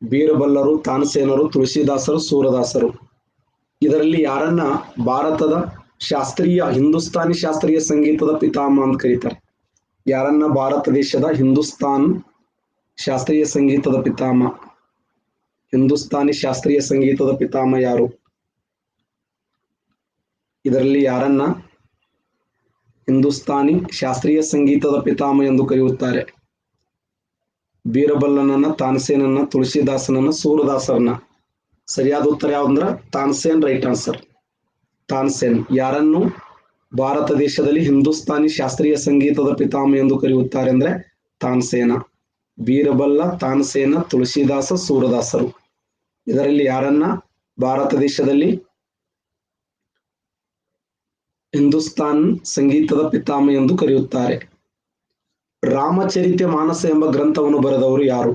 ಬೀರಬಲ್ಲರು, ತಾನಸೇನರು, ತುಳಸಿದಾಸರು, ಸೂರದಾಸರು. ಇದರಲ್ಲಿ ಯಾರನ್ನ ಭಾರತದ ಹಿಂದೂಸ್ತಾನಿ ಶಾಸ್ತ್ರೀಯ ಸಂಗೀತದ ಪಿತಾಮಹ ಅಂತ ಕರೀತಾರೆ? ಯಾರನ್ನ ಭಾರತ ದೇಶದ ಶಾಸ್ತ್ರೀಯ ಸಂಗೀತದ ಪಿತಾಮಹ, ಹಿಂದೂಸ್ತಾನಿ ಶಾಸ್ತ್ರೀಯ ಸಂಗೀತದ ಪಿತಾಮಹ ಯಾರು? ಇದರಲ್ಲಿ ಯಾರನ್ನ ಹಿಂದೂಸ್ತಾನಿ ಶಾಸ್ತ್ರೀಯ ಸಂಗೀತದ ಪಿತಾಮಹ ಎಂದು ಕರೆಯುತ್ತಾರೆ? ಬೀರಬಲ್ಲನನ್ನ, ತಾನಸೇನನ್ನ, ತುಳಸಿದಾಸನನ್ನ, ಸೂರದಾಸರನ್ನ. ಸರಿಯಾದ ಉತ್ತರ ಯಾವ್ದಂದ್ರ ತಾನಸೇನ್. Right answer ತಾನಸೇನ್. ಯಾರನ್ನು ಭಾರತ ದೇಶದಲ್ಲಿ ಹಿಂದೂಸ್ತಾನಿ ಶಾಸ್ತ್ರೀಯ ಸಂಗೀತದ ಪಿತಾಮಹ ಎಂದು ಕರೆಯುತ್ತಾರೆ ಅಂದ್ರೆ ತಾನಸೇನ. ಬೀರಬಲ್ಲ, ತಾನಸೇನ, ತುಳಸಿದಾಸ, ಸೂರದಾಸರು. ಇದರಲ್ಲಿ ಯಾರನ್ನ ಭಾರತ ದೇಶದಲ್ಲಿ ಹಿಂದೂಸ್ತಾನ್ ಸಂಗೀತದ ಪಿತಾಮಹ ಎಂದು ಕರೆಯುತ್ತಾರೆ? ರಾಮಚರಿತೆ ಮಾನಸ ಎಂಬ ಗ್ರಂಥವನ್ನು ಬರೆದವರು ಯಾರು?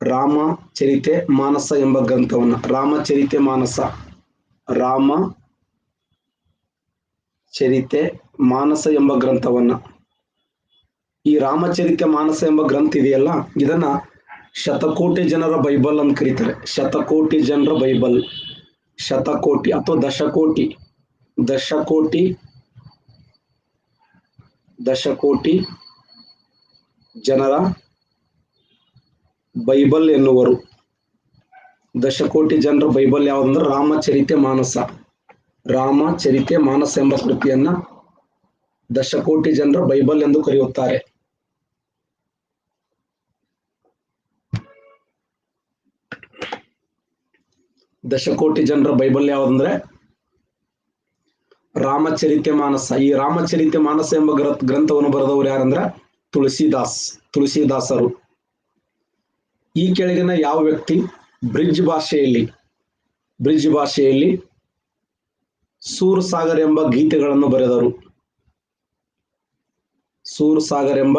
ರಾಮಚರಿತೆ ಮಾನಸ ಎಂಬ ಗ್ರಂಥವನ್ನ, ರಾಮಚರಿತೆ ಮಾನಸ ಎಂಬ ಗ್ರಂಥವನ್ನ, ಈ ರಾಮಚರಿತೆ ಮಾನಸ ಎಂಬ ಗ್ರಂಥ ಇದೆಯಲ್ಲ, ಇದನ್ನ ಶತಕೋಟಿ ಜನರ ಬೈಬಲ್ ಅಂತ ಕರೀತಾರೆ. ಶತಕೋಟಿ ಜನರ ಬೈಬಲ್. ಶತಕೋಟಿ ಅಥವಾ ದಶಕೋಟಿ ಜನರ ಬೈಬಲ್ ಎನ್ನುವರು. ದಶಕೋಟಿ ಜನರ ಬೈಬಲ್ ಯಾವುದಂದ್ರೆ ರಾಮಚರಿತೆ ಮಾನಸ ಎಂಬ ಕೃತಿಯನ್ನ ದಶಕೋಟಿ ಜನರ ಬೈಬಲ್ ಎಂದು ಕರೆಯುತ್ತಾರೆ. ದಶಕೋಟಿ ಜನರ ಬೈಬಲ್ ಯಾವುದಂದ್ರೆ ರಾಮಚರಿತೆ ಮಾನಸ. ಈ ರಾಮಚರಿತೆ ಮಾನಸ ಎಂಬ ಗ್ರಂಥವನ್ನು ಬರೆದವರು ಯಾರಂದ್ರ ತುಳಸಿದಾಸರು. ಈ ಕೆಳಗಿನ ಯಾವ ವ್ಯಕ್ತಿ ಬ್ರಿಡ್ಜ್ ಭಾಷೆಯಲ್ಲಿ ಸೂರಸಾಗರ್ ಎಂಬ ಗೀತೆಗಳನ್ನು ಬರೆದರು? ಸೂರಸಾಗರ್ ಎಂಬ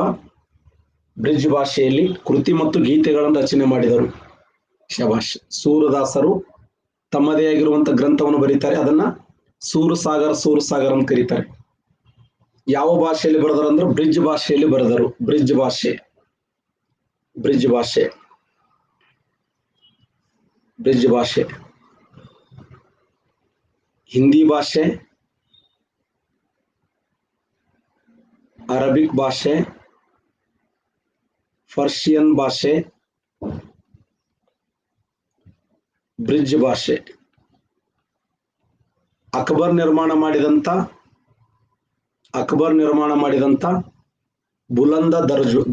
ಬ್ರಿಡ್ಜ್ ಭಾಷೆಯಲ್ಲಿ ಕೃತಿ ಮತ್ತು ಗೀತೆಗಳನ್ನು ರಚನೆ ಮಾಡಿದರು. ಶಭಾಷ್. ಸೂರದಾಸರು ತಮ್ಮದೇ ಆಗಿರುವಂತಹ ಗ್ರಂಥವನ್ನು ಬರೀತಾರೆ, ಅದನ್ನ ಸೂರಸಾಗರ್ ಅಂತ ಕರೀತಾರೆ. ಯಾವ ಭಾಷೆಯಲ್ಲಿ ಬರೆದರು ಅಂದ್ರೆ ಬ್ರಿಡ್ಜ್ ಭಾಷೆಯಲ್ಲಿ ಬರೆದರು. ಬ್ರಿಡ್ಜ್ ಭಾಷೆ ಹಿಂದಿ ಭಾಷೆ, ಅರಬಿಕ್ ಭಾಷೆ, ಪರ್ಷಿಯನ್ ಭಾಷೆ, ಬ್ರಿಡ್ಜ್ ಭಾಷೆ. ಅಕ್ಬರ್ ನಿರ್ಮಾಣ ಮಾಡಿದಂತ ಬುಲಂದ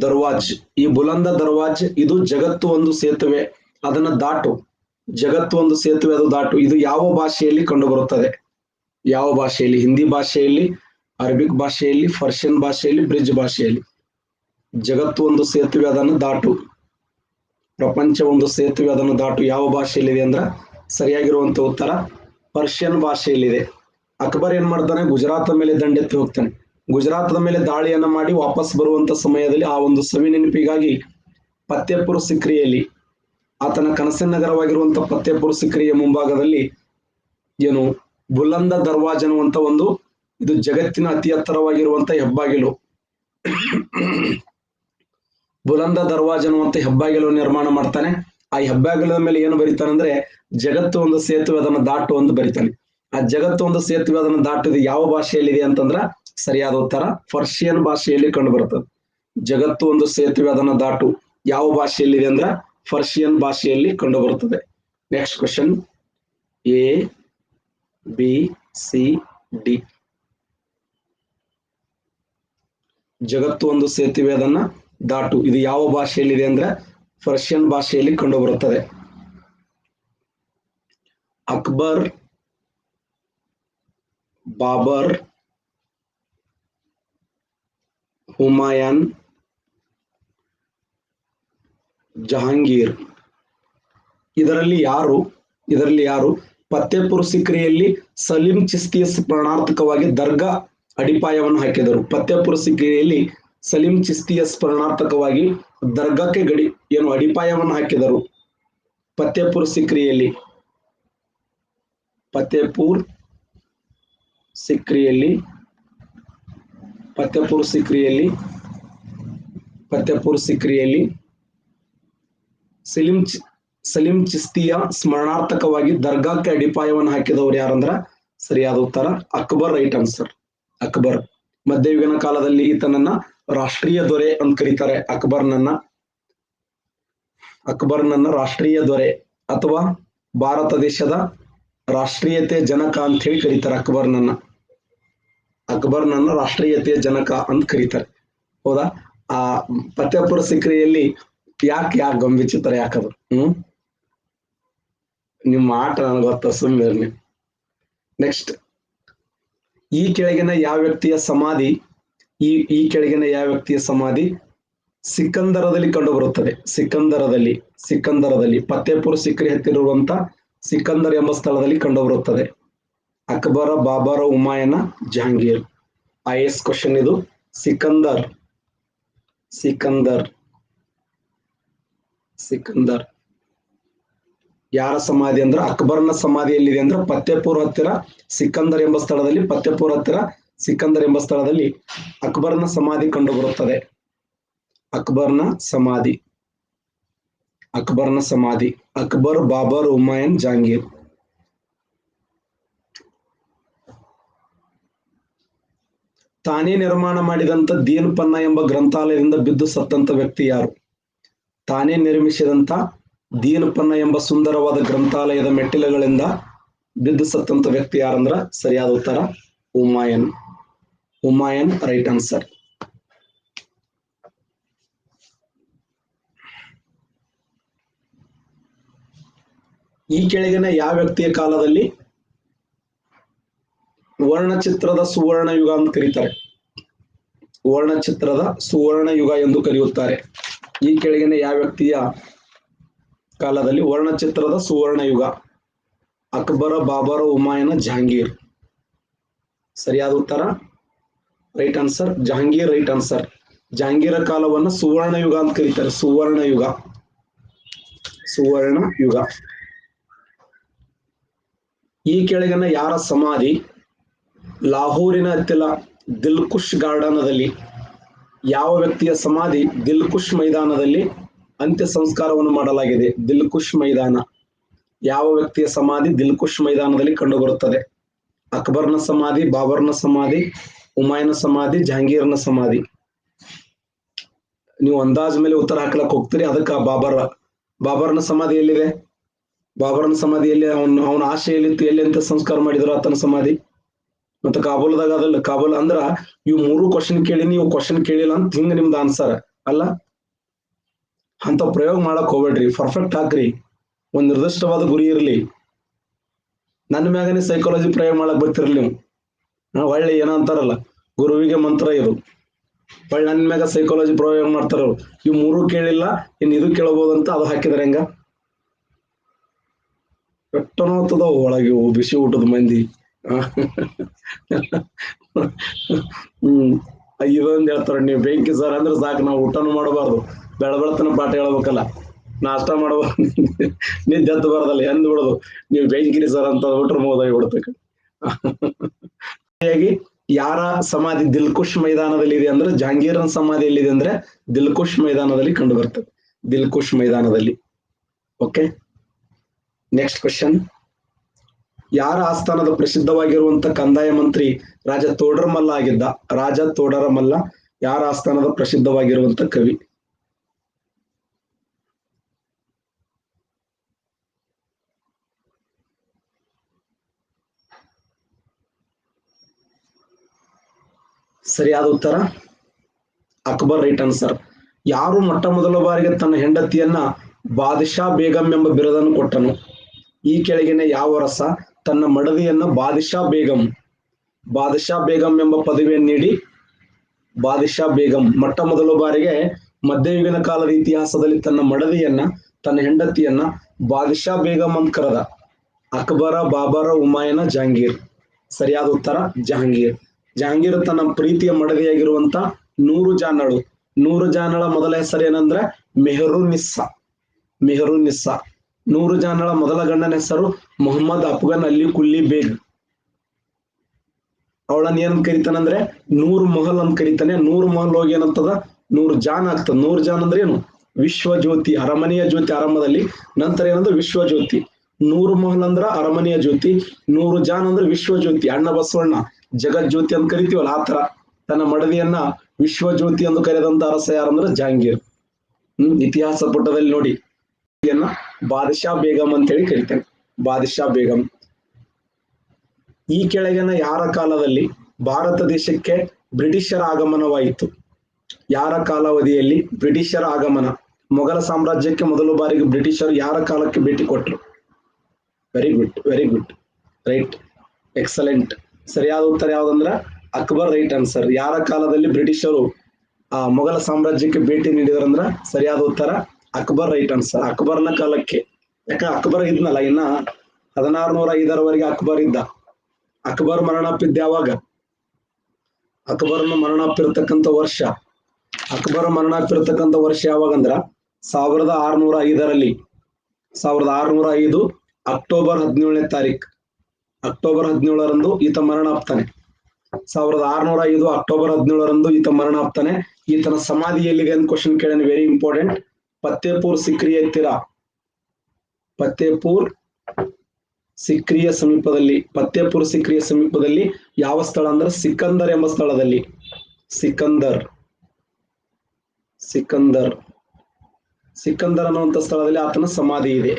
ದರ್ವಾಜ್, ಈ ಬುಲಂದ ದರ್ವಾಜ್ ಇದು ಜಗತ್ತು ಒಂದು ಸೇತುವೆ, ಅದನ್ನ ದಾಟು, ಅದು ದಾಟು, ಇದು ಯಾವ ಭಾಷೆಯಲ್ಲಿ ಕಂಡು ಬರುತ್ತದೆ? ಯಾವ ಭಾಷೆಯಲ್ಲಿ? ಹಿಂದಿ ಭಾಷೆಯಲ್ಲಿ, ಅರಬಿಕ್ ಭಾಷೆಯಲ್ಲಿ, ಪರ್ಷಿಯನ್ ಭಾಷೆಯಲ್ಲಿ, ಬ್ರಿಡ್ಜ್ ಭಾಷೆಯಲ್ಲಿ. ಜಗತ್ತು ಒಂದು ಸೇತುವೆ, ಅದನ್ನು ದಾಟು. ಪ್ರಪಂಚ ಒಂದು ಸೇತುವೆ, ಅದನ್ನು ದಾಟು ಯಾವ ಭಾಷೆಯಲ್ಲಿದೆ ಅಂದ್ರ ಸರಿಯಾಗಿರುವಂತ ಉತ್ತರ ಪರ್ಷಿಯನ್ ಭಾಷೆಯಲ್ಲಿದೆ. ಅಕ್ಬರ್ ಏನ್ ಮಾಡ್ತಾನೆ? ಗುಜರಾತ್ ಮೇಲೆ ದಂಡೆತ್ತಿ ಹೋಗ್ತಾನೆ. ಗುಜರಾತ್ನ ಮೇಲೆ ದಾಳಿಯನ್ನ ಮಾಡಿ ವಾಪಸ್ ಬರುವಂತ ಸಮಯದಲ್ಲಿ ಆ ಒಂದು ಸವಿ ನೆನಪಿಗಾಗಿ ಫತೇಪುರ್ ಸಿಕ್ರಿಯಲ್ಲಿ, ಆತನ ಕನಸಿನ ನಗರವಾಗಿರುವಂತಹ ಫತೇಪುರ್ ಸಿಕ್ರಿಯ ಮುಂಭಾಗದಲ್ಲಿ ಏನು ಬುಲಂದ ದರ್ವಾಜ್ ಅನ್ನುವಂತ ಇದು ಜಗತ್ತಿನ ಅತಿ ಎತ್ತರವಾಗಿರುವಂತ ಹೆಬ್ಬಾಗಿಲು, ಬುಲಂದ ದರ್ವಾಜ್ ಅನ್ನುವಂತ ಹೆಬ್ಬಾಗಿಲು ನಿರ್ಮಾಣ ಮಾಡ್ತಾನೆ. ಆ ಹೆಬ್ಬಾಗಿಲದ ಮೇಲೆ ಏನು ಬರೀತಾನೆ ಅಂದ್ರೆ ಜಗತ್ತು ಒಂದು ಸೇತುವೆ, ಅದನ್ನು ದಾಟು ಅಂತ ಬರೀತಾನೆ. ಆ ಜಗತ್ತು ಒಂದು ಸೇತುವೆ, ಅದನ್ನು ದಾಟುದು ಯಾವ ಭಾಷೆಯಲ್ಲಿದೆ ಅಂತಂದ್ರ ಸರಿಯಾದ ಉತ್ತರ ಪರ್ಷಿಯನ್ ಭಾಷೆಯಲ್ಲಿ ಕಂಡು ಬರುತ್ತದೆ. ಜಗತ್ತು ಒಂದು ಸೇತುವೆ, ಅದನ್ನು ದಾಟು ಯಾವ ಭಾಷೆಯಲ್ಲಿದೆ ಅಂದ್ರ ಪರ್ಷಿಯನ್ ಭಾಷೆಯಲ್ಲಿ ಕಂಡು ಬರುತ್ತದೆ. Next question, ABCD. ಜಗತ್ತು ಒಂದು ಸೇತುವೆ, ಅದನ್ನ ದಾಟು, ಇದು ಯಾವ ಭಾಷೆಯಲ್ಲಿದೆ ಅಂದ್ರೆ ಪರ್ಷಿಯನ್ ಭಾಷೆಯಲ್ಲಿ ಕಂಡು ಬರುತ್ತದೆ. ಅಕ್ಬರ್, ಬಾಬರ್, ಹುಮಾಯೂನ್, ಜಹಾಂಗೀರ್, ಇದರಲ್ಲಿ ಯಾರು ಫತೇಪುರ್ ಸಿಕ್ರಿಯಲ್ಲಿ ಸಲೀಂ ಚಿಸ್ತಿಯ ಸ್ಮರಣಾರ್ಥಕವಾಗಿ ದರ್ಗಾ ಅಡಿಪಾಯವನ್ನು ಹಾಕಿದರು? ಫತೇಪುರ್ ಸಿಕ್ರಿಯಲ್ಲಿ ಸಲೀಂ ಚಿಸ್ತಿಯ ಸ್ಮರಣಾರ್ಥಕವಾಗಿ ದರ್ಗಾಕ್ಕೆ ಅಡಿಪಾಯವನ್ನು ಹಾಕಿದರು. ಫತೇಪುರ್ ಸಿಕ್ರಿಯಲ್ಲಿ ಸಲೀಂ ಚಿಸ್ತಿಯ ಸ್ಮರಣಾರ್ಥಕವಾಗಿ ದರ್ಗಾಕ್ಕೆ ಅಡಿಪಾಯವನ್ನು ಹಾಕಿದವರು ಯಾರಂದ್ರ ಸರಿಯಾದ ಉತ್ತರ ಅಕ್ಬರ್. Right answer Akbar. ಮಧ್ಯಯುಗೀನ ಕಾಲದಲ್ಲಿ ಈತನನ್ನ ರಾಷ್ಟ್ರೀಯ ದೊರೆ ಅಂತ ಕರೀತಾರೆ. ಅಕ್ಬರ್ನನ್ನ ರಾಷ್ಟ್ರೀಯ ದೊರೆ ಅಥವಾ ಭಾರತ ದೇಶದ ರಾಷ್ಟ್ರೀಯತೆ ಜನಕ ಅಂತ ಹೇಳಿ ಕರೀತಾರೆ. ಅಕ್ಬರ್ನನ್ನ ರಾಷ್ಟ್ರೀಯತೆಯ ಜನಕ ಅಂತ ಕರೀತಾರೆ. ಹೌದಾ? ಆ ಫತೇಪುರ ಸಿಕ್ರಿಯಲ್ಲಿ ಯಾಕೆ ಗಂಭೀಚಿತ್ರ ಯಾಕದು? ನಿಮ್ಮ ಆಟ ನನಗೆ ಗೊತ್ತ, ಸುಮ್ಮನೆ. ನೆಕ್ಸ್ಟ್, ಈ ಕೆಳಗಿನ ಯಾವ ವ್ಯಕ್ತಿಯ ಸಮಾಧಿ ಸಿಕಂದರದಲ್ಲಿ ಕಂಡು ಬರುತ್ತದೆ? ಸಿಕಂದರದಲ್ಲಿ ಫತೇಪುರ ಸಿಕ್ರಿ ಹತ್ತಿರುವಂತ ಸಿಕಂದರ್ ಎಂಬ ಸ್ಥಳದಲ್ಲಿ ಕಂಡು ಬರುತ್ತದೆ. ಅಕ್ಬರ, ಬಾಬರ, ಹುಮಾಯನ, ಜಹಾಂಗೀರ್. IAS ಕ್ವಶನ್ ಇದು. ಸಿಕಂದರ್ ಯಾರ ಸಮಾಧಿ ಅಂದ್ರ ಅಕ್ಬರ್ನ ಸಮಾಧಿ ಎಲ್ಲಿದೆ ಅಂದ್ರೆ ಫತೇಪುರ ಹತ್ತಿರ ಸಿಕಂದರ್ ಎಂಬ ಸ್ಥಳದಲ್ಲಿ ಅಕ್ಬರ್ನ ಸಮಾಧಿ ಕಂಡು ಬರುತ್ತದೆ. ಅಕ್ಬರ್ನ ಸಮಾಧಿ ಅಕ್ಬರ್, ಬಾಬರ್, ಹುಮಾಯೂನ್, ಜಹಾಂಗೀರ್. ತಾನೇ ನಿರ್ಮಾಣ ಮಾಡಿದಂತ ದೀನ್ ಪನ್ನ ಎಂಬ ಗ್ರಂಥಾಲಯದಿಂದ ಬಿದ್ದು ಸತ್ತಂತ ವ್ಯಕ್ತಿ ಯಾರು? ತಾನೇ ನಿರ್ಮಿಸಿದಂತ ದೀನ್ ಪನ್ನ ಎಂಬ ಸುಂದರವಾದ ಗ್ರಂಥಾಲಯದ ಮೆಟ್ಟಿಲುಗಳಿಂದ ಬಿದ್ದು ಸತ್ತಂತ ವ್ಯಕ್ತಿ ಯಾರಂದ್ರ ಸರಿಯಾದ ಉತ್ತರ ಹುಮಾಯೂನ್. Right answer. ಈ ಕೆಳಗಿನ ಯಾವ ವ್ಯಕ್ತಿಯ ಕಾಲದಲ್ಲಿ ವರ್ಣಚಿತ್ರದ ಸುವರ್ಣ ಯುಗ ಅಂತ ಕರೀತಾರೆ? ವರ್ಣಚಿತ್ರದ ಸುವರ್ಣ ಯುಗ ಎಂದು ಕರೆಯುತ್ತಾರೆ. ಈ ಕೆಳಗಿನ ಯಾವ ವ್ಯಕ್ತಿಯ ಕಾಲದಲ್ಲಿ ವರ್ಣಚಿತ್ರದ ಸುವರ್ಣ ಯುಗ? ಅಕ್ಬರ, ಬಾಬರ, ಹುಮಾಯೂನ, ಜಹಾಂಗೀರ್. ಸರಿಯಾದ ಉತ್ತರ right answer Jahangir. Right answer. ಜಹಾಂಗೀರ ಕಾಲವನ್ನ ಸುವರ್ಣ ಯುಗ ಅಂತ ಕರೀತಾರೆ. ಸುವರ್ಣ ಯುಗ. ಈ ಕೆಳಗಿನ ಯಾರ ಸಮಾಧಿ ಲಾಹೋರಿನ ಹತ್ತಿರ ದಿಲ್ಖುಷ್ ಗಾರ್ಡನದಲ್ಲಿ? ಯಾವ ವ್ಯಕ್ತಿಯ ಸಮಾಧಿ ದಿಲ್ಖುಷ್ ಮೈದಾನದಲ್ಲಿ ಅಂತ್ಯ ಸಂಸ್ಕಾರವನ್ನು ಮಾಡಲಾಗಿದೆ? ದಿಲ್ಖುಷ್ ಮೈದಾನ. ಯಾವ ವ್ಯಕ್ತಿಯ ಸಮಾಧಿ ದಿಲ್ಖುಷ್ ಮೈದಾನದಲ್ಲಿ ಕಂಡು ಬರುತ್ತದೆ? ಅಕ್ಬರ್ನ ಸಮಾಧಿ, ಬಾಬರ್ನ ಸಮಾಧಿ, ಹುಮಾಯೂನ ಸಮಾಧಿ, ಜಹಾಂಗೀರ್ನ ಸಮಾಧಿ. ನೀವು ಅಂದಾಜ್ ಮೇಲೆ ಉತ್ತರ ಹಾಕ್ಲಕ್ ಹೋಗ್ತೀರಿ. ಅದಕ್ಕ ಬಾಬರ್ನ ಸಮಾಧಿ ಎಲ್ಲಿದೆ? ಬಾಬರ್ನ ಸಮಾಧಿಯಲ್ಲಿ ಅವನ ಆಶೆ ಎಲ್ಲಿತ್ತು? ಎಲ್ಲಿ ಅಂತ ಸಂಸ್ಕಾರ ಮಾಡಿದ್ರು ಆತನ ಸಮಾಧಿ? ಮತ್ತೆ ಕಾಬೂಲ್ದಾಗ ಅದಲ್ಲ. ಕಾಬೂಲ್ ಅಂದ್ರ ಇವು 3 ಕ್ವಶನ್ ಕೇಳಿನಿ, ಇವು ಕ್ವಶನ್ ಕೇಳಿಲ್ಲ ಅಂತ ಹಿಂಗ ನಿಮ್ದು ಆನ್ಸರ್ ಅಲ್ಲ. ಅಂತ ಪ್ರಯೋಗ ಮಾಡಕ್ ಹೋಗ್ಬೇಡ್ರಿ. ಪರ್ಫೆಕ್ಟ್ ಹಾಕ್ರಿ. ಒಂದ್ ನಿರ್ದಿಷ್ಟವಾದ ಗುರಿ ಇರ್ಲಿ. ನನ್ನ ಮ್ಯಾಗನೇ ಸೈಕಾಲಜಿ ಪ್ರಯೋಗ ಮಾಡಕ್ ಬರ್ತಿರ್ಲಿ ನೀವು. ಒಳ್ಳೆ ಏನೋ ಅಂತಾರಲ್ಲ, ಗುರುವಿಗೆ ಮಂತ್ರ ಇದು. ಒಳ್ಳೆ ನನ್ನ ಮ್ಯಾಗ ಸೈಕಾಲಜಿ ಪ್ರಯೋಗ ಮಾಡ್ತಾರ. ಇವು 3 ಕೇಳಿಲ್ಲ, ಇನ್ ಇದು ಕೇಳಬಹುದಂತ ಅದು ಹಾಕಿದಾರೆ. ಹೆಂಗ ಪೆಟ್ಟನೋತದ ಒಳಗೆ ಬಿಸಿ ಊಟದ ಮಂದಿ. ಇದೊಂದ್ ಹೇಳ್ತಾರ, ನೀವು ಬೆಂಕಿ ಸರ್ ಅಂದ್ರೆ ಸಾಕು, ನಾವು ಊಟನೂ ಮಾಡಬಾರ್ದು, ಬೆಳಬೆಳತನ ಪಾಠ ಹೇಳ್ಬೇಕಲ್ಲ, ನಾಷ್ಟ ಮಾಡಬಾರ್ದು, ನಿದ್ದೆ ಎದ್ದು ಬಾರ್ದಲ್ಲ, ಎಂದ್ ಬಿಡೋದು ನೀವು ಬೆಂಕಿರಿ ಸರ್ ಅಂತ ಊಟ್ರ ಮೋದಾಗಿ ಬಿಡ್ತಕ್ಕ. ಯಾರ ಸಮಾಧಿ ದಿಲ್ಖುಷ್ ಮೈದಾನದಲ್ಲಿ ಇದೆ ಅಂದ್ರೆ ಜಹಾಂಗೀರನ ಸಮಾಧಿ ಎಲ್ಲಿದೆ ಅಂದ್ರೆ ದಿಲ್ಖುಷ್ ಮೈದಾನದಲ್ಲಿ ಕಂಡು ಬರ್ತದೆ. ದಿಲ್ಖುಷ್ ಮೈದಾನದಲ್ಲಿ. Okay, next question. ಯಾರ ಆಸ್ಥಾನದ ಪ್ರಸಿದ್ಧವಾಗಿರುವಂತ ಕಂದಾಯ ಮಂತ್ರಿ ರಾಜ ತೋಡರಮಲ್ಲ ಆಗಿದ್ದ? ರಾಜ ತೋಡರಮಲ್ಲ ಯಾರ ಆಸ್ಥಾನದ ಪ್ರಸಿದ್ಧವಾಗಿರುವಂತ ಕವಿ? ಸರಿಯಾದ ಉತ್ತರ ಅಕ್ಬರ್. Right answer. ಯಾರು ಮೊಟ್ಟ ಮೊದಲ ಬಾರಿಗೆ ತನ್ನ ಹೆಂಡತಿಯನ್ನ ಬಾದಶಾ ಬೇಗಂ ಎಂಬ ಬಿರುದನ್ನು ಕೊಟ್ಟನು? ಈ ಕೆಳಗಿನ ಯಾವ ರಸ ತನ್ನ ಮಡದಿಯನ್ನ ಬಾದಶಾ ಬೇಗಂ ಎಂಬ ಪದವಿಯನ್ನು ನೀಡಿ? ಬಾದಶಾ ಬೇಗಂ ಮೊಟ್ಟ ಮೊದಲ ಬಾರಿಗೆ ಮಧ್ಯಯುಗೀನ ಕಾಲದ ಇತಿಹಾಸದಲ್ಲಿ ತನ್ನ ಮಡದಿಯನ್ನ, ತನ್ನ ಹೆಂಡತಿಯನ್ನ ಬಾದಶಾ ಬೇಗಂ ಅಂತ ಕರೆದ. ಅಕ್ಬರ, ಬಾಬರ, ಹುಮಾಯೂನ, ಜಹಾಂಗೀರ್. ಸರಿಯಾದ ಉತ್ತರ ಜಹಾಂಗೀರ್. ಜಹಾಂಗೀರ್ ತನ್ನ ಪ್ರೀತಿಯ ಮಡದಿಯಾಗಿರುವಂತ ನೂರು ಜಾನಳ ಮೊದಲ ಹೆಸರು ಏನಂದ್ರೆ ಮೆಹರುನ್ನಿಸ್ಸಾ. ನೂರು ಜಾನಳ ಮೊದಲ ಗಂಡನ ಹೆಸರು ಮೊಹಮ್ಮದ್ ಅಫ್ಘನ್ ಅಲಿ ಕುಲ್ಲಿ ಬೇಗ್. ಅವಳನ್ನ ಏನಂತ ಕರಿತಾನಂದ್ರೆ ನೂರ್ ಮಹಲ್ ಅಂತ ಕರಿತಾನೆ. ನೂರ್ ಮಹಲ್ ಹೋಗಿ ಏನಂತದ 100 ಜಾನ್ ಆಗ್ತದ. 100 ಜಾನ್ ಅಂದ್ರೆ ಏನು? ವಿಶ್ವಜ್ಯೋತಿ, ಅರಮನೆಯ ಜ್ಯೋತಿ ಆರಂಭದಲ್ಲಿ, ನಂತರ ಏನಂದ್ರೆ ವಿಶ್ವಜ್ಯೋತಿ. 100 ಮಹಲ್ ಅಂದ್ರ ಅರಮನೆಯ ಜ್ಯೋತಿ, 100 ಜಾನ್ ಅಂದ್ರೆ ವಿಶ್ವಜ್ಯೋತಿ. ಅಣ್ಣ ಬಸವಣ್ಣ ಜಗಜ್ಯೋತಿ ಅಂತ ಕರಿತೀವಲ್ಲ, ಆ ತರ ತನ್ನ ಮಡದಿಯನ್ನ ವಿಶ್ವಜ್ಯೋತಿ ಎಂದು ಕರೆದಂತ ಅರಸ ಯಾರಂದ್ರ ಜಹಾಂಗೀರ್. ಇತಿಹಾಸ ಪುಟದಲ್ಲಿ ನೋಡಿ, ಬಾದಶಾ ಬೇಗಂ ಅಂತ ಹೇಳಿ ಕರಿತೇನೆ, ಬಾದಶಾ ಬೇಗಂ. ಈ ಕೆಳಗಿನ ಯಾರ ಕಾಲದಲ್ಲಿ ಭಾರತ ದೇಶಕ್ಕೆ ಬ್ರಿಟಿಷರ ಆಗಮನವಾಯಿತು? ಯಾರ ಕಾಲಾವಧಿಯಲ್ಲಿ ಬ್ರಿಟಿಷರ ಆಗಮನ? ಮೊಘಲ ಸಾಮ್ರಾಜ್ಯಕ್ಕೆ ಮೊದಲ ಬಾರಿಗೆ ಬ್ರಿಟಿಷರು ಯಾರ ಕಾಲಕ್ಕೆ ಭೇಟಿ ಕೊಟ್ಟರು? Very good, very good, right, excellent. ಸರಿಯಾದ ಉತ್ತರ ಯಾವ್ದಂದ್ರ ಅಕ್ಬರ್, ರೈಟ್ ಆನ್ಸರ್. ಯಾರ ಕಾಲದಲ್ಲಿ ಬ್ರಿಟಿಷರು ಮೊಘಲ ಸಾಮ್ರಾಜ್ಯಕ್ಕೆ ಭೇಟಿ ನೀಡಿದ್ರಂದ್ರ ಸರಿಯಾದ ಉತ್ತರ ಅಕ್ಬರ್, ರೈಟ್ ಆನ್ಸರ್. ಅಕ್ಬರ್ನ ಕಾಲಕ್ಕೆ. ಯಾಕ ಅಕ್ಬರ್ ಇದ್ನಲ್ಲ, ಇನ್ನ 1605ರವರೆಗೆ ಅಕ್ಬರ್ ಇದ್ದ. ಅಕ್ಬರ್ ಮರಣಪ್ಪಿದ್ದ ಯಾವಾಗ? ಅಕ್ಬರ್ನ ಮರಣಪ್ಪಿರ್ತಕ್ಕಂಥ ವರ್ಷ, ಅಕ್ಬರ್ ಮರಣಪ್ಪಿರ್ತಕ್ಕಂಥ ವರ್ಷ ಯಾವಾಗಂದ್ರ 1605ರಲ್ಲಿ. 1605 ಅಕ್ಟೋಬರ್ 17ನೇ ತಾರೀಕು, ಅಕ್ಟೋಬರ್ 17ರಂದು ಈತ ಮರಣ ಆಗ್ತಾನೆ. 1605 ಅಕ್ಟೋಬರ್ 17ರಂದು ಈತ ಮರಣ ಆಗ್ತಾನೆ. ಈತನ ಸಮಾಧಿ ಎಲ್ಲಿದೆ ಅಂತ ಕ್ವಶನ್ ಕೇಳೇನೆ, ವೆರಿ ಇಂಪಾರ್ಟೆಂಟ್. ಫತ್ತೇಪುರ್ ಸಿಕ್ರಿ ಹತ್ತಿರ, ಫತ್ತೇಪುರ್ ಸಿಕ್ರಿಯ ಸಮೀಪದಲ್ಲಿ, ಫತ್ತೇಪುರ್ ಸಿಕ್ರಿಯ ಸಮೀಪದಲ್ಲಿ ಯಾವ ಸ್ಥಳ ಅಂದ್ರೆ ಸಿಕಂದರ್ ಎಂಬ ಸ್ಥಳದಲ್ಲಿ. ಸಿಕಂದರ್, ಸಿಕಂದರ್, ಸಿಕಂದರ್ ಅನ್ನುವಂಥ ಸ್ಥಳದಲ್ಲಿ ಆತನ ಸಮಾಧಿ ಇದೆ.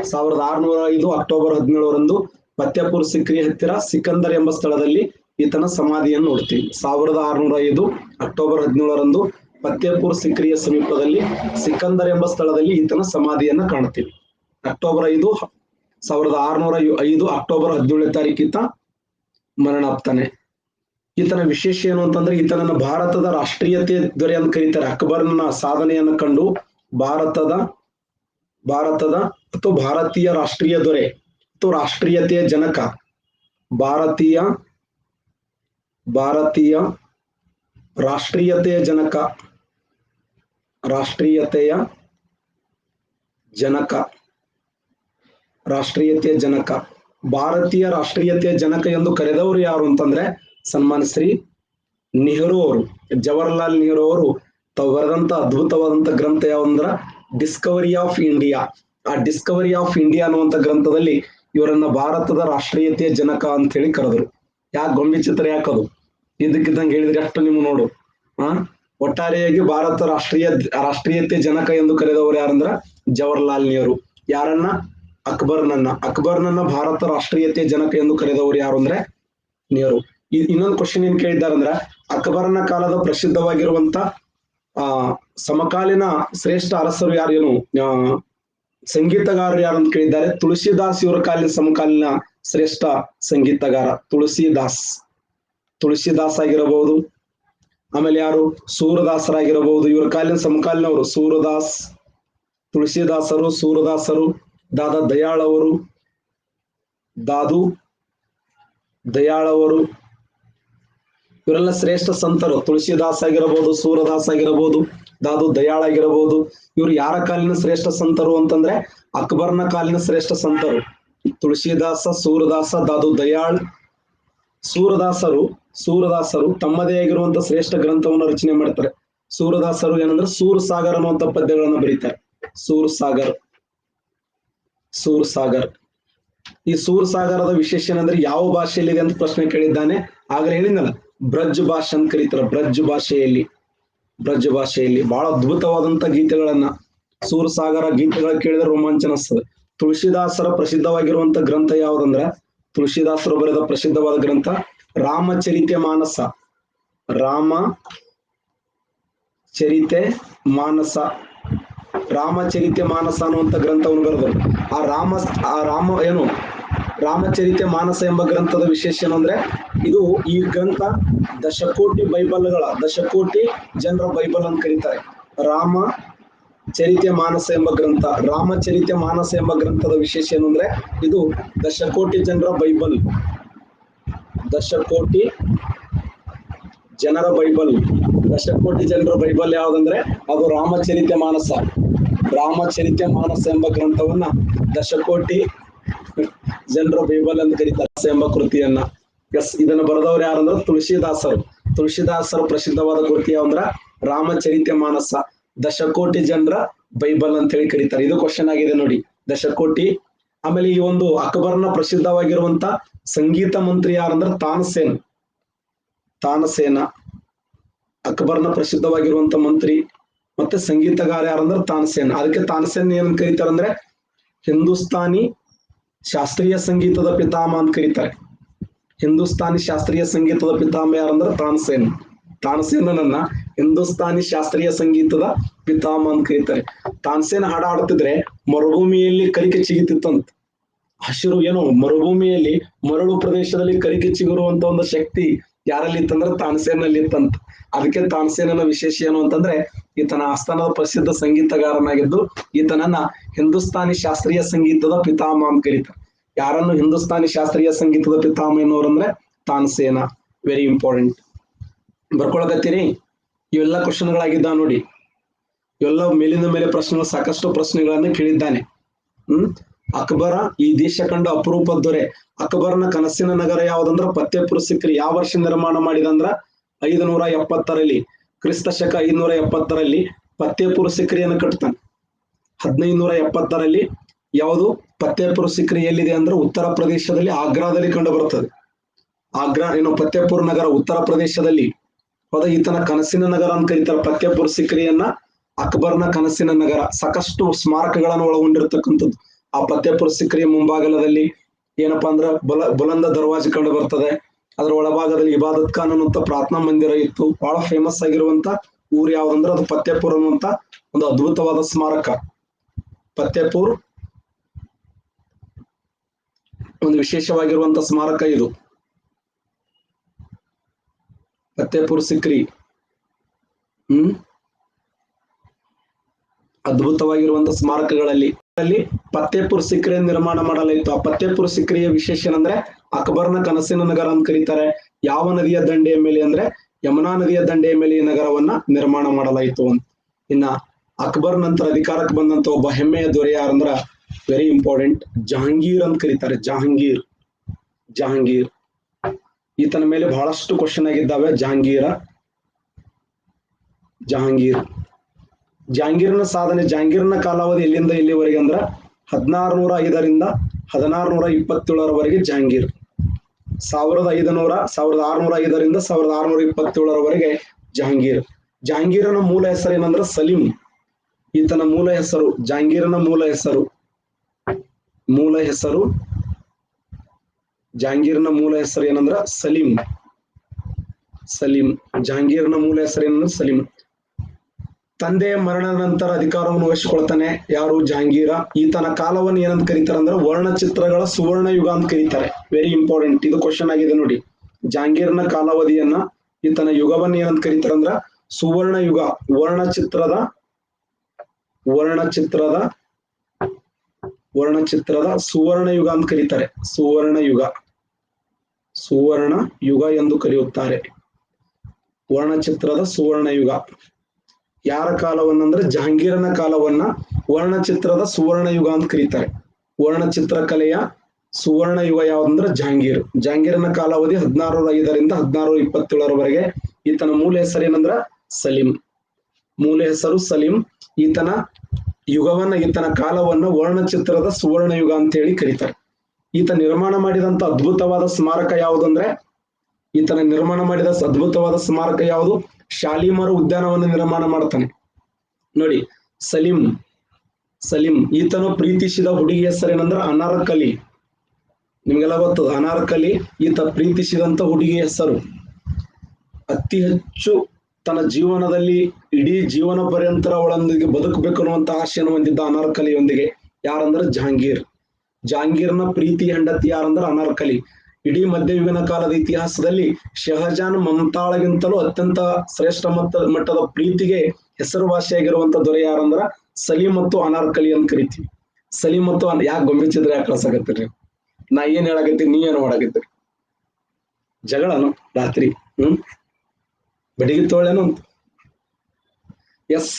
1605 ಅಕ್ಟೋಬರ್ 17ರಂದು ಫತ್ತೇಪುರ್ ಸಿಕ್ರಿ ಹತ್ತಿರ ಸಿಕಂದರ್ ಎಂಬ ಸ್ಥಳದಲ್ಲಿ ಈತನ ಸಮಾಧಿಯನ್ನು ನೋಡ್ತೀವಿ. 1605 ಅಕ್ಟೋಬರ್ 17ರಂದು ಫತ್ತೇಪುರ್ ಸಿಕ್ರಿಯ ಸಮೀಪದಲ್ಲಿ ಸಿಕಂದರ್ ಎಂಬ ಸ್ಥಳದಲ್ಲಿ ಈತನ ಸಮಾಧಿಯನ್ನ ಕಾಣ್ತೀವಿ. 1605 ಅಕ್ಟೋಬರ್ 17ನೇ ತಾರೀಕು ಈತ ಮರಣ ಆಗ್ತಾನೆ. ಈತನ ವಿಶೇಷ ಏನು ಅಂತಂದ್ರೆ, ಈತನನ್ನ ಭಾರತದ ರಾಷ್ಟ್ರೀಯತೆ ದೊರೆ ಅಂತ ಕರೀತಾರೆ. ಅಕ್ಬರ್ನ ಸಾಧನೆಯನ್ನು ಕಂಡು ಭಾರತದ ಅಥವಾ ಭಾರತೀಯ ರಾಷ್ಟ್ರೀಯ ದೊರೆ ಅಥವಾ ರಾಷ್ಟ್ರೀಯತೆಯ ಜನಕ, ಭಾರತೀಯ ರಾಷ್ಟ್ರೀಯತೆಯ ಜನಕ, ರಾಷ್ಟ್ರೀಯತೆಯ ಜನಕ, ರಾಷ್ಟ್ರೀಯತೆಯ ಜನಕ, ಭಾರತೀಯ ರಾಷ್ಟ್ರೀಯತೆಯ ಜನಕ ಎಂದು ಕರೆದವರು ಯಾರು ಅಂತಂದ್ರೆ ಸನ್ಮಾನ್ ಶ್ರೀ ನೆಹರು ಅವರು. ಜವಾಹರ್ಲಾಲ್ ನೆಹರು ಅವರು ತಾವು ಬರೆದಂತ ಅದ್ಭುತವಾದಂತ ಗ್ರಂಥ ಯಾವಂದ್ರ ಡಿಸ್ಕವರಿ ಆಫ್ ಇಂಡಿಯಾ. ಆ ಡಿಸ್ಕವರಿ ಆಫ್ ಇಂಡಿಯಾ ಅನ್ನುವಂತ ಗ್ರಂಥದಲ್ಲಿ ಇವರನ್ನ ಭಾರತದ ರಾಷ್ಟ್ರೀಯತೆಯ ಜನಕ ಅಂತ ಹೇಳಿ ಕರೆದ್ರು. ಯಾಕೆ ಗೊಂಬೆ ಚಿತ್ರ ಯಾಕದು? ಇದಕ್ಕಿದ್ದಂಗೆ ಹೇಳಿದ್ರೆ ಅಷ್ಟು ನಿಮ್ಮ ನೋಡು. ಒಟ್ಟಾರೆಯಾಗಿ ಭಾರತ ರಾಷ್ಟ್ರೀಯತೆ ಜನಕ ಎಂದು ಕರೆದವರು ಯಾರಂದ್ರ ಜವಾಹರ್ಲಾಲ್ ನೆಹರು. ಯಾರನ್ನ? ಅಕ್ಬರ್ನನ್ನ ಭಾರತ ರಾಷ್ಟ್ರೀಯತೆ ಜನಕ ಎಂದು ಕರೆದವರು ಯಾರು ಅಂದ್ರೆ ನೆಹರು. ಇನ್ನೊಂದು ಕ್ವಶನ್ ಏನ್ ಕೇಳಿದ್ದಾರಂದ್ರ, ಅಕ್ಬರನ ಕಾಲದ ಪ್ರಸಿದ್ಧವಾಗಿರುವಂತ ಸಮಕಾಲೀನ ಶ್ರೇಷ್ಠ ಅರಸರು ಯಾರು, ಏನು ಸಂಗೀತಗಾರರು ಯಾರು ಅಂತ ಕೇಳಿದ್ದಾರೆ. ತುಳಸಿದಾಸ್ ಇವರ ಸಮಕಾಲೀನ ಶ್ರೇಷ್ಠ ಸಂಗೀತಗಾರ ತುಳಸಿದಾಸ್ ಆಗಿರಬಹುದು. ಆಮೇಲೆ ಯಾರು? ಸೂರದಾಸರಾಗಿರಬಹುದು. ಇವರ ಕಾಲಿನ ಸಮಕಾಲೀನವರು ತುಳಸಿದಾಸರು, ಸೂರದಾಸರು, ದಾದಾ ದಯಾಳ್ ಅವರು, ಇವರೆಲ್ಲ ಶ್ರೇಷ್ಠ ಸಂತರು. ತುಳಸಿದಾಸ್ ಆಗಿರಬಹುದು, ಸೂರದಾಸ್ ಆಗಿರಬಹುದು, ದಾದು ದಯಾಳ್ ಆಗಿರಬಹುದು. ಇವರು ಯಾರ ಕಾಲಿನ ಶ್ರೇಷ್ಠ ಸಂತರು ಅಂತಂದ್ರೆ ಅಕ್ಬರ್ನ ಕಾಲಿನ ಶ್ರೇಷ್ಠ ಸಂತರು. ತುಳಸಿದಾಸ, ಸೂರದಾಸ, ದಾದು ದಯಾಳ್. ಸೂರದಾಸರು ತಮ್ಮದೇ ಆಗಿರುವಂತ ಶ್ರೇಷ್ಠ ಗ್ರಂಥವನ್ನು ರಚನೆ ಮಾಡ್ತಾರೆ. ಸೂರದಾಸರು ಏನಂದ್ರೆ ಸೂರ್ ಸಾಗರ್ ಅನ್ನುವಂತ ಪದ್ಯಗಳನ್ನು ಬರೀತಾರೆ. ಸೂರ್ ಸಾಗರ್. ಈ ಸೂರ್ ಸಾಗರದ ವಿಶೇಷ ಏನಂದ್ರೆ ಯಾವ ಭಾಷೆಯಲ್ಲಿದೆ ಅಂತ ಪ್ರಶ್ನೆ ಕೇಳಿದ್ದಾನೆ. ಆಗಲೇ ಹೇಳಿದ್ನಲ್ಲ, ಬ್ರಜ್ ಭಾಷೆ ಅಂತ ಕರೀತಾರೆ. ಬ್ರಜ್ ಭಾಷೆಯಲ್ಲಿ ಬಹಳ ಅದ್ಭುತವಾದಂತ ಗೀತೆಗಳನ್ನ, ಸೂರ್ ಸಾಗರ ಗೀತೆಗಳ ಕೇಳಿದ್ರೆ ರೋಮಾಂಚನ ಅನಿಸ್ತದೆ. ತುಳಸಿದಾಸರ ಪ್ರಸಿದ್ಧವಾಗಿರುವಂತ ಗ್ರಂಥ ಯಾವ್ದಂದ್ರ, ತುಳಸಿದಾಸರು ಬರೆದ ಪ್ರಸಿದ್ಧವಾದ ಗ್ರಂಥ ರಾಮಚರಿತೆ ಮಾನಸ ಅನ್ನುವಂತ ಗ್ರಂಥವನ್ನು ಬರೆದರು. ರಾಮಚರಿತೆ ಮಾನಸ ಎಂಬ ಗ್ರಂಥದ ವಿಶೇಷ ಏನಂದ್ರೆ, ಈ ಗ್ರಂಥ ದಶಕೋಟಿ ಜನರ ಬೈಬಲ್ ಅಂತ ಕರೀತಾರೆ. ರಾಮಚರಿತೆ ಮಾನಸ ಎಂಬ ಗ್ರಂಥದ ವಿಶೇಷ ಏನಂದ್ರೆ, ಇದು ದಶಕೋಟಿ ಜನರ ಬೈಬಲ್. ದಶಕೋಟಿ ಜನರ ಬೈಬಲ್ ಯಾವ್ದಂದ್ರೆ ಅದು ರಾಮಚರಿತೆ ಮಾನಸ ಎಂಬ ಗ್ರಂಥವನ್ನ ದಶಕೋಟಿ ಜನರ ಬೈಬಲ್ ಅಂತ ಕರೀತಾರೆ ಎಂಬ ಕೃತಿಯನ್ನ. ಇದನ್ನು ಬರೆದವರು ಯಾರಂದ್ರೆ ತುಳಸಿದಾಸರು ಪ್ರಸಿದ್ಧವಾದ ಕೃತಿ ಯಾವಂದ್ರ ರಾಮಚರಿತೆ ಮಾನಸ. ದಶಕೋಟಿ ಜನರ ಬೈಬಲ್ ಅಂತ ಹೇಳಿ ಕರೀತಾರೆ. ಇದು ಕ್ವಶನ್ ಆಗಿದೆ ನೋಡಿ, ದಶಕೋಟಿ. ಆಮೇಲೆ ಈ ಒಂದು ಅಕ್ಬರ್ನ ಪ್ರಸಿದ್ಧವಾಗಿರುವಂತ ಸಂಗೀತ ಮಂತ್ರಿ ಯಾರಂದ್ರೆ ತಾನಸೇನ್. ತಾನಸೇನ ಅಕ್ಬರ್ನ ಪ್ರಸಿದ್ಧವಾಗಿರುವಂತ ಮಂತ್ರಿ ಮತ್ತೆ ಸಂಗೀತಗಾರ ಯಾರಂದ್ರೆ ತಾನಸೇನ್. ಅದಕ್ಕೆ ತಾನಸೇನ್ ಏನ್ ಕರೀತಾರಂದ್ರೆ ಹಿಂದೂಸ್ತಾನಿ ಶಾಸ್ತ್ರೀಯ ಸಂಗೀತದ ಪಿತಾಮಹ ಅಂತ ಕರೀತಾರೆ. ಹಿಂದೂಸ್ತಾನಿ ಶಾಸ್ತ್ರೀಯ ಸಂಗೀತದ ಪಿತಾಮಹ ಯಾರಂದ್ರೆ ತಾನಸೇನ್. ತಾನಸೇನನ್ನ ಹಿಂದೂಸ್ತಾನಿ ಶಾಸ್ತ್ರೀಯ ಸಂಗೀತದ ಪಿತಾಮಹ ಅಂತ ಕರೀತಾರೆ. ತಾನಸೇನ್ ಹಾಡ ಹಾಡುತ್ತಿದ್ರೆ ಮರುಭೂಮಿಯಲ್ಲಿ ಕರಿಕೆ ಚಿಗಿತಿತ್ತಂತ. ಹಸಿರು ಏನು ಮರುಭೂಮಿಯಲ್ಲಿ ಮರಳು ಪ್ರದೇಶದಲ್ಲಿ ಕರಿಕೆ ಚಿಗುರುವಂತ ಒಂದು ಶಕ್ತಿ ಯಾರಲ್ಲಿ ಇತ್ತಂದ್ರೆ ತಾನಸೇನಲ್ಲಿ ಇತ್ತಂತ. ಅದಕ್ಕೆ ತಾನಸೇನನ ವಿಶೇಷ ಏನು ಅಂತಂದ್ರೆ ಈತನ ಆಸ್ಥಾನದ ಪ್ರಸಿದ್ಧ ಸಂಗೀತಗಾರನಾಗಿದ್ದು ಈತನನ್ನ ಹಿಂದೂಸ್ತಾನಿ ಶಾಸ್ತ್ರೀಯ ಸಂಗೀತದ ಪಿತಾಮಹ ಅಂತ ಕರೀತಾರೆ. ಯಾರನ್ನು ಹಿಂದೂಸ್ತಾನಿ ಶಾಸ್ತ್ರೀಯ ಸಂಗೀತದ ಪಿತಾಮಹ ಎನ್ನುವರಂದ್ರೆ ತಾನಸೇನ. Very important. ಬರ್ಕೊಳಕತ್ತೀರಿ? ಇವೆಲ್ಲ ಕ್ವಶನ್ಗಳಾಗಿದ್ದಾವ ನೋಡಿ. ಇವೆಲ್ಲ ಮೇಲಿಂದ ಮೇಲೆ ಪ್ರಶ್ನೆಗಳು, ಸಾಕಷ್ಟು ಪ್ರಶ್ನೆಗಳನ್ನ ಕೇಳಿದ್ದಾನೆ. ಅಕ್ಬರ ಈ ದೇಶ ಕಂಡ ಅಪರೂಪದ ದೊರೆ. ಅಕ್ಬರ್ನ ಕನಸಿನ ನಗರ ಯಾವ್ದಂದ್ರ ಫತೇಪುರ್ ಸಿಕ್ರಿ. ಯಾವ ವರ್ಷ ನಿರ್ಮಾಣ ಮಾಡಿದಂದ್ರ 570ರಲ್ಲಿ, ಕ್ರಿಸ್ತ ಶಕ 570ರಲ್ಲಿ ಫತೇಪುರ್ ಸಿಕ್ರಿಯನ್ನು ಕಟ್ತಾನೆ. 1570ರಲ್ಲಿ ಯಾವುದು ಫತೇಪುರ್ ಸಿಕ್ರಿ ಎಲ್ಲಿದೆ ಅಂದ್ರೆ ಉತ್ತರ ಪ್ರದೇಶದಲ್ಲಿ ಆಗ್ರಾದಲ್ಲಿ ಕಂಡು ಬರುತ್ತದೆ. ಆಗ್ರಾ ಏನು ಫತೇಪುರ್ ನಗರ ಉತ್ತರ ಪ್ರದೇಶದಲ್ಲಿ. ಹೌದಾ? ಈತನ ಕನಸಿನ ನಗರ ಅಂತ ಕರೀತಾರೆ ಫತೇಪುರ್ ಸಿಕ್ರಿಯನ್ನ. ಅಕ್ಬರ್ನ ಕನಸಿನ ನಗರ ಸಾಕಷ್ಟು ಸ್ಮಾರಕಗಳನ್ನು ಒಳಗೊಂಡಿರ್ತಕ್ಕಂಥದ್ದು. ಆ ಫತೇಪುರ್ ಸಿಕ್ರಿಯ ಮುಂಭಾಗದಲ್ಲಿ ಏನಪ್ಪಾ ಅಂದ್ರ ಬುಲಂದ ದರ್ವಾಜ್ ಕಂಡು ಬರ್ತದೆ. ಅದರ ಒಳಭಾಗದಲ್ಲಿ ಇಬಾದತ್ ಖಾನ್ ಅನ್ನುವಂತ ಪ್ರಾರ್ಥನಾ ಮಂದಿರ ಇತ್ತು. ಬಹಳ ಫೇಮಸ್ ಆಗಿರುವಂತ ಊರು ಯಾವ್ದಂದ್ರೆ ಅದು ಫತೇಪುರ್ ಅನ್ನುವಂತ ಒಂದು ಅದ್ಭುತವಾದ ಸ್ಮಾರಕ. ಫತೇಪುರ್ ಒಂದು ವಿಶೇಷವಾಗಿರುವಂತ ಸ್ಮಾರಕ ಇದು, ಫತೇಪುರ್ ಸಿಕ್ರಿ. ಅದ್ಭುತವಾಗಿರುವಂತ ಸ್ಮಾರಕಗಳಲ್ಲಿ ಫತೇಪುರ್ ಸಿಕ್ರಿಯ ನಿರ್ಮಾಣ ಮಾಡಲಾಯಿತು. ಆ ಫತೇಪುರ್ ಸಿಕ್ರಿಯ ವಿಶೇಷ ಏನಂದ್ರೆ ಅಕ್ಬರ್ನ ಕನಸಿನ ನಗರ ಅಂತ ಕರೀತಾರೆ. ಯಾವ ನದಿಯ ದಂಡೆಯ ಮೇಲೆ ಅಂದ್ರೆ ಯಮುನಾ ನದಿಯ ದಂಡೆಯ ಮೇಲೆ ಈ ನಗರವನ್ನ ನಿರ್ಮಾಣ ಮಾಡಲಾಯಿತು ಅಂತ. ಇನ್ನ ಅಕ್ಬರ್ ನಂತರ ಅಧಿಕಾರಕ್ಕೆ ಬಂದಂತ ಒಬ್ಬ ಹೆಮ್ಮೆಯ ದೊರೆ ಯಾರಂದ್ರ ವೆರಿ ಇಂಪಾರ್ಟೆಂಟ್, ಜಹಾಂಗೀರ್ ಅಂತ ಕರೀತಾರೆ. ಜಹಾಂಗೀರ್. ಜಹಾಂಗೀರ್ ಈತನ ಮೇಲೆ ಬಹಳಷ್ಟು ಕ್ವಶನ್ ಆಗಿದ್ದಾವೆ. ಜಹಾಂಗೀರ್ನ ಸಾಧನೆ, ಜಹಾಂಗೀರ್ನ ಕಾಲಾವಧಿ ಎಲ್ಲಿಂದ ಎಲ್ಲಿವರೆಗೆ ಅಂದ್ರ 1605ರಿಂದ 1627ರವರೆಗೆ ಜಹಾಂಗೀರ್. 1605ರಿಂದ 1627ರವರೆಗೆ ಜಹಾಂಗೀರ್. ಜಹಾಂಗೀರನ ಮೂಲ ಹೆಸರು ಏನಂದ್ರೆ ಸಲೀಂ. ಈತನ ಮೂಲ ಹೆಸರು, ಜಹಾಂಗೀರನ ಮೂಲ ಹೆಸರು ಜಹಾಂಗೀರನ ಮೂಲ ಹೆಸರು ಏನಂದ್ರ ಸಲೀಂ. ಜಹಾಂಗೀರನ ಮೂಲ ಹೆಸರು ಏನಂದ್ರೆ ಸಲೀಂ. ತಂದೆಯ ಮರಣದ ನಂತರ ಅಧಿಕಾರವನ್ನು ವಹಿಸಿಕೊಳ್ತಾನೆ ಯಾರು? ಜಹಾಂಗೀರ. ಈತನ ಕಾಲವನ್ನು ಏನಂತ ಕರೀತಾರೆ ಅಂದ್ರೆ ವರ್ಣಚಿತ್ರಗಳ ಸುವರ್ಣ ಯುಗ ಅಂತ ಕರೀತಾರೆ. Very important. ಇದು ಕ್ವಶನ್ ಆಗಿದೆ ನೋಡಿ. ಜಹಾಂಗೀರನ ಕಾಲಾವಧಿಯನ್ನ, ಈತನ ಯುಗವನ್ನು ಏನಂತ ಕರೀತಾರೆ ಅಂದ್ರ ಸುವರ್ಣ ಯುಗ. ವರ್ಣಚಿತ್ರದ ಸುವರ್ಣ ಯುಗ ಅಂತ ಕರೀತಾರೆ. ಸುವರ್ಣ ಯುಗ ಎಂದು ಕರೆಯುತ್ತಾರೆ. ವರ್ಣಚಿತ್ರದ ಸುವರ್ಣ ಯುಗ. ಯಾರ ಕಾಲವನ್ನಂದ್ರೆ ಜಹಾಂಗೀರನ ಕಾಲವನ್ನ ವರ್ಣಚಿತ್ರದ ಸುವರ್ಣ ಯುಗ ಅಂತ ಕರೀತಾರೆ. ವರ್ಣಚಿತ್ರ ಕಲೆಯ ಸುವರ್ಣ ಯುಗ ಯಾವ್ದಂದ್ರೆ ಜಹಾಂಗೀರನ ಕಾಲಾವಧಿ 1605ರಿಂದ 1627ರವರೆಗೆ. ಈತನ ಮೂಲ ಹೆಸರು ಏನಂದ್ರ ಸಲೀಂ. ಈತನ ಕಾಲವನ್ನ ವರ್ಣಚಿತ್ರದ ಸುವರ್ಣ ಯುಗ ಅಂತ ಹೇಳಿ ಕರೀತಾರೆ. ಈತ ನಿರ್ಮಾಣ ಮಾಡಿದಂತ ಅದ್ಭುತವಾದ ಸ್ಮಾರಕ ಯಾವುದಂದ್ರೆ ಯಾವುದು? ಶಾಲಿಮರ್ ಉದ್ಯಾನವನ್ನು ನಿರ್ಮಾಣ ಮಾಡ್ತಾನೆ ನೋಡಿ. ಸಲೀಂ ಈತನು ಪ್ರೀತಿಸಿದ ಹುಡುಗಿ ಹೆಸರು ಏನಂದ್ರೆ ಅನಾರ್ಕಲಿ. ನಿಮ್ಗೆಲ್ಲ ಗೊತ್ತದ ಅನಾರ್ಕಲಿ. ಈತ ಪ್ರೀತಿಸಿದಂತ ಹುಡುಗಿ ಹೆಸರು. ಅತಿ ಹೆಚ್ಚು ತನ್ನ ಜೀವನದಲ್ಲಿ ಇಡೀ ಜೀವನ ಪರ್ಯಂತರ ಅವಳೊಂದಿಗೆ ಬದುಕಬೇಕು ಅನ್ನುವಂತ ಆಶೆಯನ್ನು ಹೊಂದಿದ್ದ ಅನಾರ್ಕಲಿಯೊಂದಿಗೆ. ಯಾರಂದ್ರೆ ಜಹಾಂಗೀರ್ನ ಪ್ರೀತಿ ಹೆಂಡತಿ ಯಾರಂದ್ರೆ ಅನಾರ್ಕಲಿ. ಇಡೀ ಮಧ್ಯಯುಗೀನ ಕಾಲದ ಇತಿಹಾಸದಲ್ಲಿ ಶಹಜಾನ್ ಮಮತಾಳಗಿಂತಲೂ ಅತ್ಯಂತ ಶ್ರೇಷ್ಠ ಮಟ್ಟದ ಪ್ರೀತಿಗೆ ಹೆಸರುವಾಸಿಯಾಗಿರುವಂತ ದೊರೆ ಯಾರಂದ್ರ ಸಲೀಂ ಮತ್ತು ಅನಾರ್ಕಲಿ ಅಂತ ಕರಿತೀವಿ. ಸಲೀಂ ಮತ್ತು ಯಾಕೆ ಗೊಂಬಿಚಿದ್ರೆ ಯಾಕೆ ಕಳ್ಸಾಕತ್ತೀರಿ? ನಾ ಏನ್ ಹೇಳಾಕತ್ತೀನಿ, ನೀ ಏನು ಮಾಡಾಕತ್ತೀರಿ? ಜಗಳನು ರಾತ್ರಿ ಬಡಿಗೆ ತೋಳೇನು ಅಂತ. ಎಸ್,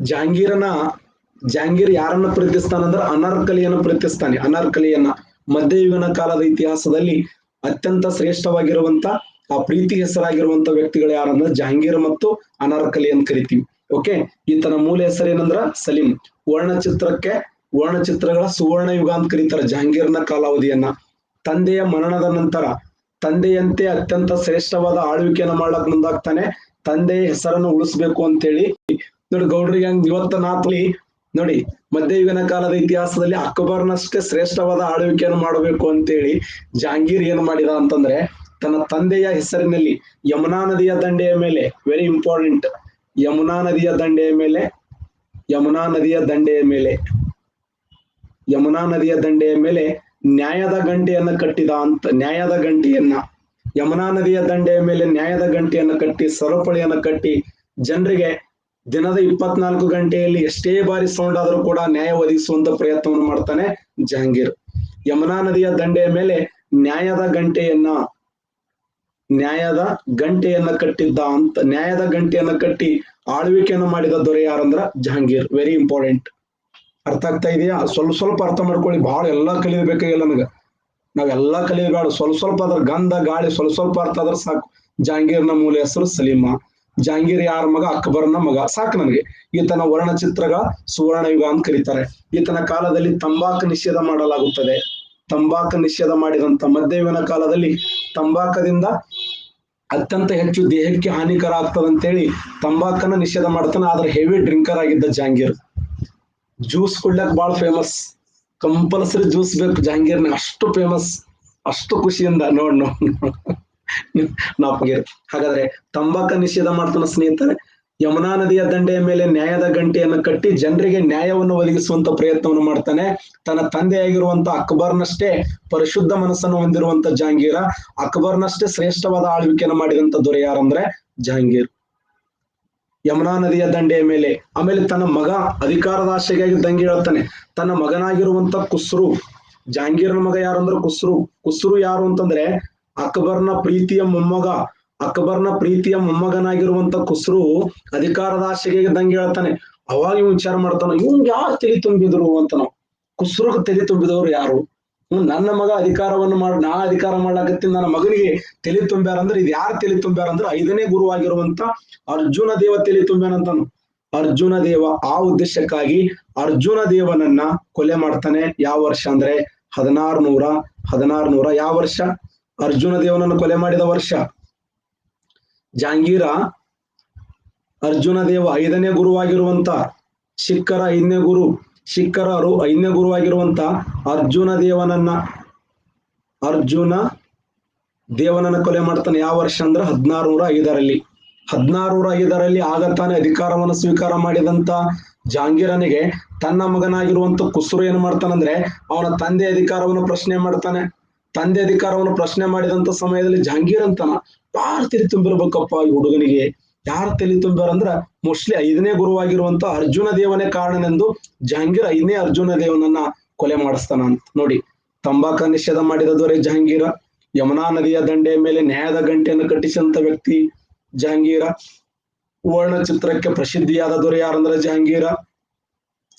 ಜಹಾಂಗೀರ್ ಯಾರನ್ನ ಪ್ರೀತಿಸ್ತಾನಂದ್ರೆ ಅನಾರ್ಕಲಿಯನ್ನು ಪ್ರೀತಿಸ್ತಾನೆ. ಅನಾರ್ಕಲಿಯನ್ನ ಮಧ್ಯಯುಗೀನ ಕಾಲದ ಇತಿಹಾಸದಲ್ಲಿ ಅತ್ಯಂತ ಶ್ರೇಷ್ಠವಾಗಿರುವಂತ ಆ ಪ್ರೀತಿ ಹೆಸರಾಗಿರುವಂತ ವ್ಯಕ್ತಿಗಳು ಯಾರಂದ್ರೆ ಜಹಾಂಗೀರ್ ಮತ್ತು ಅನಾರ್ಕಲಿ ಅಂತ ಕರಿತೀವಿ. ಓಕೆ, ಈತನ ಮೂಲ ಹೆಸರೇನಂದ್ರ ಸಲೀಂ. ವರ್ಣಚಿತ್ರಗಳ ಸುವರ್ಣ ಯುಗ ಅಂತ ಕರೀತಾರೆ ಜಹಾಂಗೀರ್ನ ಕಾಲಾವಧಿಯನ್ನ. ತಂದೆಯ ಮರಣದ ನಂತರ ತಂದೆಯಂತೆ ಅತ್ಯಂತ ಶ್ರೇಷ್ಠವಾದ ಆಳ್ವಿಕೆಯನ್ನು ಮಾಡ್ಲಕ್ ಮುಂದಾಗ್ತಾನೆ. ತಂದೆಯ ಹೆಸರನ್ನು ಉಳಿಸ್ಬೇಕು ಅಂತೇಳಿ. ನೋಡಿ ಗೌಡ್ರಿಗೆ ಇವತ್ತ ನಾತ್ಲಿ ನೋಡಿ, ಮಧ್ಯಯುಗನ ಕಾಲದ ಇತಿಹಾಸದಲ್ಲಿ ಅಕ್ಬರ್ನಷ್ಟೇ ಶ್ರೇಷ್ಠವಾದ ಆಳ್ವಿಕೆಯನ್ನು ಮಾಡಬೇಕು ಅಂತೇಳಿ ಜಹಾಂಗೀರ್ ಏನ್ ಮಾಡಿದ ಅಂತಂದ್ರೆ, ತನ್ನ ತಂದೆಯ ಹೆಸರಿನಲ್ಲಿ ಯಮುನಾ ನದಿಯ ದಂಡೆಯ ಮೇಲೆ, ವೆರಿ ಇಂಪಾರ್ಟೆಂಟ್, ಯಮುನಾ ನದಿಯ ದಂಡೆಯ ಮೇಲೆ ನ್ಯಾಯದ ಗಂಟೆಯನ್ನ ಕಟ್ಟಿದ ಅಂತ. ಯಮುನಾ ನದಿಯ ದಂಡೆಯ ಮೇಲೆ ನ್ಯಾಯದ ಗಂಟೆಯನ್ನ ಕಟ್ಟಿ, ಸರಪಳಿಯನ್ನ ಕಟ್ಟಿ, ಜನರಿಗೆ ದಿನದ 24 ಗಂಟೆಯಲ್ಲಿ ಎಷ್ಟೇ ಬಾರಿ ಸೌಂಡ್ ಆದ್ರೂ ಕೂಡ ನ್ಯಾಯ ಒದಗಿಸುವಂತ ಪ್ರಯತ್ನವನ್ನು ಮಾಡ್ತಾನೆ ಜಹಾಂಗೀರ್. ಯಮುನಾ ನದಿಯ ದಂಡೆಯ ಮೇಲೆ ನ್ಯಾಯದ ಗಂಟೆಯನ್ನ ಕಟ್ಟಿದ್ದ ಅಂತ. ನ್ಯಾಯದ ಗಂಟೆಯನ್ನ ಕಟ್ಟಿ ಆಳ್ವಿಕೆಯನ್ನು ಮಾಡಿದ ದೊರೆ ಯಾರಂದ್ರ ಜಹಾಂಗೀರ್. Very important. ಅರ್ಥ ಆಗ್ತಾ ಇದೆಯಾ? ಸ್ವಲ್ಪ ಅರ್ಥ ಮಾಡ್ಕೊಳ್ಳಿ. ಬಹಳ ಎಲ್ಲಾ ಕಲಿಬೇಕಾಗಿಲ್ಲ ನನಗ. ನಾವೆಲ್ಲಾ ಕಲಿಯಬೇಡ. ಸ್ವಲ್ಪ ಅದ್ರ ಗಂಧ ಗಾಳಿ ಸ್ವಲ್ಪ ಅರ್ಥ ಆದ್ರೆ ಸಾಕು. ಜಹಾಂಗೀರ್ನ ಮೂಲ ಹೆಸರು ಸಲೀಮ. ಜಹಾಂಗೀರ್ ಯಾರ ಮಗ? ಅಕ್ಬರ್ನ ಮಗ. ಸಾಕು ನನಗೆ. ಈತನ ವರ್ಣಚಿತ್ರಗಳ ಸುವರ್ಣ ಯುಗ ಅಂತ ಕರೀತಾರೆ. ಈತನ ಕಾಲದಲ್ಲಿ ತಂಬಾಕು ನಿಷೇಧ ಮಾಡಲಾಗುತ್ತದೆ. ತಂಬಾಕು ನಿಷೇಧ ಮಾಡಿದಂತ ಮಧ್ಯಯುಗನ ಕಾಲದಲ್ಲಿ ತಂಬಾಕದಿಂದ ಅತ್ಯಂತ ಹೆಚ್ಚು ದೇಹಕ್ಕೆ ಹಾನಿಕರ ಆಗ್ತದಂತೇಳಿ ತಂಬಾಕನ್ನ ನಿಷೇಧ ಮಾಡ್ತಾನೆ. ಆದ್ರೆ ಹೆವಿ ಡ್ರಿಂಕರ್ ಆಗಿದ್ದ ಜಹಾಂಗೀರ್. ಜ್ಯೂಸ್ ಕುಡ್ಲಕ್ ಬಾಳ ಫೇಮಸ್. ಕಂಪಲ್ಸರಿ ಜ್ಯೂಸ್ ಬೇಕು ಜಹಾಂಗೀರ್ನ. ಅಷ್ಟು ಫೇಮಸ್, ಅಷ್ಟು ಖುಷಿಯಿಂದ ನೋಡ್ ಹಾಗಾದ್ರೆ ತಂಬಾಕ ನಿಷೇಧ ಮಾಡ್ತಾನ ಸ್ನೇಹಿತರೆ. ಯಮುನಾ ನದಿಯ ದಂಡೆಯ ಮೇಲೆ ನ್ಯಾಯದ ಗಂಟೆಯನ್ನು ಕಟ್ಟಿ ಜನರಿಗೆ ನ್ಯಾಯವನ್ನು ಒದಗಿಸುವಂತ ಪ್ರಯತ್ನವನ್ನು ಮಾಡ್ತಾನೆ. ತನ್ನ ತಂದೆಯಾಗಿರುವಂತ ಅಕ್ಬರ್ನಷ್ಟೇ ಪರಿಶುದ್ಧ ಮನಸ್ಸನ್ನು ಹೊಂದಿರುವಂತ ಜಹಾಂಗೀರ, ಅಕ್ಬರ್ನಷ್ಟೇ ಶ್ರೇಷ್ಠವಾದ ಆಳ್ವಿಕೆಯನ್ನು ಮಾಡಿದಂತ ದೊರೆ ಯಾರಂದ್ರೆ ಜಹಾಂಗೀರ್. ಯಮುನಾ ನದಿಯ ದಂಡೆಯ ಮೇಲೆ. ಆಮೇಲೆ ತನ್ನ ಮಗ ಅಧಿಕಾರದ ಆಶೆಗಾಗಿ ದಂಗೆ ಹೇಳ್ತಾನೆ. ತನ್ನ ಮಗನಾಗಿರುವಂತ ಖುಸ್ರು, ಜಹಾಂಗೀರ್ನ ಮಗ ಯಾರು ಅಂದ್ರೆ ಖುಸ್ರು ಯಾರು ಅಂತಂದ್ರೆ ಅಕ್ಬರ್ನ ಪ್ರೀತಿಯ ಮೊಮ್ಮಗನಾಗಿರುವಂತ ಖುಸ್ರು ಅಧಿಕಾರದ ಆಶೆಗೆ ದಂಗೆ ಹೇಳ್ತಾನೆ. ಅವಾಗ ಇವ್ ವಿಚಾರ ಮಾಡ್ತಾನ, ಇವ್ ಯಾರು ತಲೆ ತುಂಬಿದ್ರು ಅಂತ. ನಾವು ಖುಸ್ರುಗ್ ತಲೆ ತುಂಬಿದವ್ರು ಯಾರು? ನನ್ನ ಮಗ ಅಧಿಕಾರವನ್ನು ನಾ ಅಧಿಕಾರ ಮಾಡ್ಲಾಕತ್ತೀನಿ, ನನ್ನ ಮಗನಿಗೆ ತಲೆ ತುಂಬ್ಯಾರ ಅಂದ್ರೆ ಇದು ಯಾರು ತಲೆ ತುಂಬ್ಯಾರ ಅಂದ್ರೆ 5ನೇ ಗುರುವಾಗಿರುವಂತ ಅರ್ಜುನ ದೇವ ತಲೆ ತುಂಬ್ಯಾನಂತಾನು. ಅರ್ಜುನ ದೇವ. ಆ ಉದ್ದೇಶಕ್ಕಾಗಿ ಅರ್ಜುನ ದೇವನನ್ನ ಕೊಲೆ ಮಾಡ್ತಾನೆ. ಯಾವ ವರ್ಷ ಅಂದ್ರೆ 1600. ಯಾವ ವರ್ಷ? ಅರ್ಜುನ ದೇವನನ್ನು ಕೊಲೆ ಮಾಡಿದ ವರ್ಷ. ಜಹಾಂಗೀರ ಅರ್ಜುನ ದೇವ 5ನೇ ಗುರುವಾಗಿರುವಂತ ಶಿಖರ 5ನೇ ಗುರುವಾಗಿರುವಂತ ಅರ್ಜುನ ದೇವನನ್ನ ಕೊಲೆ ಮಾಡ್ತಾನೆ. ಯಾವ ವರ್ಷ ಅಂದ್ರೆ 1605ರಲ್ಲಿ. ಆಗ ತಾನೇ ಅಧಿಕಾರವನ್ನು ಸ್ವೀಕಾರ ಮಾಡಿದಂತ ಜಹಾಂಗೀರನಿಗೆ ತನ್ನ ಮಗನಾಗಿರುವಂತ ಖುಸ್ರು ಏನ್ ಮಾಡ್ತಾನಂದ್ರೆ ಅವನ ತಂದೆ ಅಧಿಕಾರವನ್ನು ಪ್ರಶ್ನೆ ಮಾಡ್ತಾನೆ. ತಂದೆ ಅಧಿಕಾರವನ್ನು ಪ್ರಶ್ನೆ ಮಾಡಿದಂತ ಸಮಯದಲ್ಲಿ ಜಹಾಂಗೀರ್ ಅಂತಾನ, ಯಾರು ತಲೆ ತುಂಬಿರ್ಬೇಕಪ್ಪ ಈ ಹುಡುಗನಿಗೆ? ಯಾರು ತಲೆ ತುಂಬ್ಯಾರ ಅಂದ್ರ ಮೋಸ್ಟ್ಲಿ 5ನೇ ಗುರುವಾಗಿರುವಂತ ಅರ್ಜುನ ದೇವನೇ ಕಾರಣನೆಂದು ಜಹಾಂಗೀರ್ 5ನೇ ಅರ್ಜುನ ದೇವನನ್ನ ಕೊಲೆ ಮಾಡಿಸ್ತಾನ ಅಂತ. ನೋಡಿ, ತಂಬಾಕ ನಿಷೇಧ ಮಾಡಿದ ದೊರೆ ಜಹಾಂಗೀರ. ಯಮುನಾ ನದಿಯ ದಂಡೆಯ ಮೇಲೆ ನ್ಯಾಯದ ಗಂಟೆಯನ್ನು ಕಟ್ಟಿಸಿದಂತ ವ್ಯಕ್ತಿ ಜಹಾಂಗೀರ. ವರ್ಣಚಿತ್ರಕ್ಕೆ ಪ್ರಸಿದ್ಧಿಯಾದ ದೊರೆ ಯಾರಂದ್ರೆ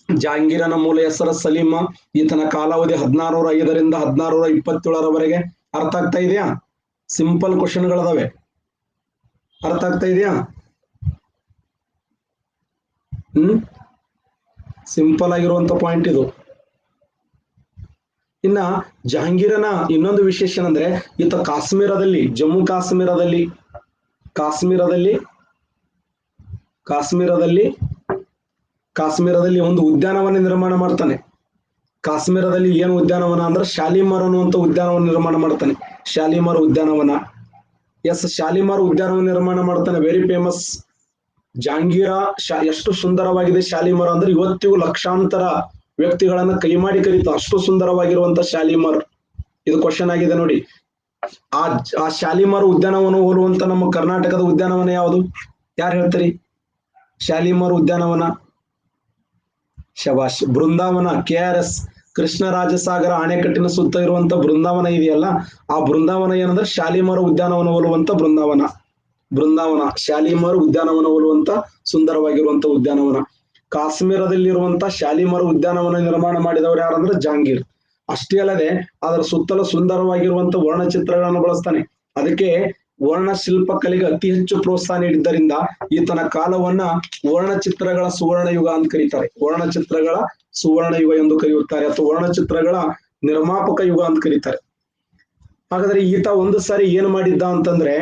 ಜಹಾಂಗೀರನ ಮೂಲ ಹೆಸರು ಸಲೀಮ. ಈತನ ಕಾಲಾವಧಿ 1605ರಿಂದ 1627ರವರೆಗೆ. ಅರ್ಥ ಆಗ್ತಾ ಇದೆಯಾ? ಸಿಂಪಲ್ ಕ್ವಶನ್ಗಳದಾವೆ. ಅರ್ಥ ಆಗ್ತಾ ಇದೆಯಾ? ಸಿಂಪಲ್ ಆಗಿರುವಂತ ಪಾಯಿಂಟ್ ಇದು. ಇನ್ನ ಜಹಾಂಗೀರನ ಇನ್ನೊಂದು ವಿಶೇಷ ಏನಂದ್ರೆ ಈತ ಜಮ್ಮು ಕಾಶ್ಮೀರದಲ್ಲಿ ಒಂದು ಉದ್ಯಾನವನ ನಿರ್ಮಾಣ ಮಾಡ್ತಾನೆ. ಕಾಶ್ಮೀರದಲ್ಲಿ ಏನು ಉದ್ಯಾನವನ ಅಂದ್ರೆ ಶಾಲಿಮಾರ್ ಅನ್ನುವಂತ ಉದ್ಯಾನವನ ನಿರ್ಮಾಣ ಮಾಡ್ತಾನೆ. ಶಾಲಿಮಾರ್ ಉದ್ಯಾನವನ ನಿರ್ಮಾಣ ಮಾಡ್ತಾನೆ. Very famous. ಜಹಾಂಗೀರ ಎಷ್ಟು ಸುಂದರವಾಗಿದೆ ಶಾಲಿಮಾರ್ ಅಂದ್ರೆ ಇವತ್ತಿಗೂ ಲಕ್ಷಾಂತರ ವ್ಯಕ್ತಿಗಳನ್ನ ಕೈ ಮಾಡಿ ಕರೀತ. ಅಷ್ಟು ಸುಂದರವಾಗಿರುವಂತ ಶಾಲಿಮಾರ್. ಇದು ಕ್ವಶನ್ ಆಗಿದೆ ನೋಡಿ. ಆ ಶಾಲಿಮಾರ್ ಉದ್ಯಾನವನ ಹೋಲುವಂತ ನಮ್ಮ ಕರ್ನಾಟಕದ ಉದ್ಯಾನವನ ಯಾವುದು? ಯಾರು ಹೇಳ್ತೀರಿ? ಶಾಲಿಮಾರ್ ಉದ್ಯಾನವನ. ಶಬಾಷ್. ಬೃಂದಾವನ. KRS ಕೃಷ್ಣರಾಜಸಾಗರ ಅಣೆಕಟ್ಟಿನ ಸುತ್ತ ಇರುವಂತ ಬೃಂದಾವನ ಇದೆಯಲ್ಲ, ಆ ಬೃಂದಾವನ ಏನಂದ್ರೆ ಶಾಲಿಮಾರ್ ಉದ್ಯಾನವನ ಹೋಲುವಂತ ಬೃಂದಾವನ. ಶಾಲಿಮಾರ್ ಉದ್ಯಾನವನ ಹೋಲುವಂತ ಸುಂದರವಾಗಿರುವಂತ ಉದ್ಯಾನವನ. ಕಾಶ್ಮೀರದಲ್ಲಿರುವಂತ ಶಾಲಿಮಾರ್ ಉದ್ಯಾನವನ ನಿರ್ಮಾಣ ಮಾಡಿದವರು ಯಾರಂದ್ರೆ ಜಹಾಂಗೀರ್. ಅಷ್ಟೇ ಅಲ್ಲದೆ ಅದರ ಸುತ್ತಲೂ ಸುಂದರವಾಗಿರುವಂತ ವರ್ಣಚಿತ್ರಗಳನ್ನು ಬಳಸ್ತಾನೆ. ಅದಕ್ಕೆ ವರ್ಣಶಿಲ್ಪ ಕಲೆಗೆ ಅತಿ ಹೆಚ್ಚು ಪ್ರೋತ್ಸಾಹ ನೀಡಿದ್ದರಿಂದ ಈತನ ಕಾಲವನ್ನ ವರ್ಣಚಿತ್ರಗಳ ಸುವರ್ಣ ಯುಗ ಅಂತ ಕರೀತಾರೆ. ವರ್ಣಚಿತ್ರಗಳ ಸುವರ್ಣ ಯುಗ ಎಂದು ಕರೆಯುತ್ತಾರೆ, ಅಥವಾ ವರ್ಣಚಿತ್ರಗಳ ನಿರ್ಮಾಪಕ ಯುಗ ಅಂತ ಕರೀತಾರೆ. ಹಾಗಾದ್ರೆ ಈತ ಒಂದು ಸಾರಿ ಏನ್ ಮಾಡಿದ್ದ ಅಂತಂದ್ರೆ,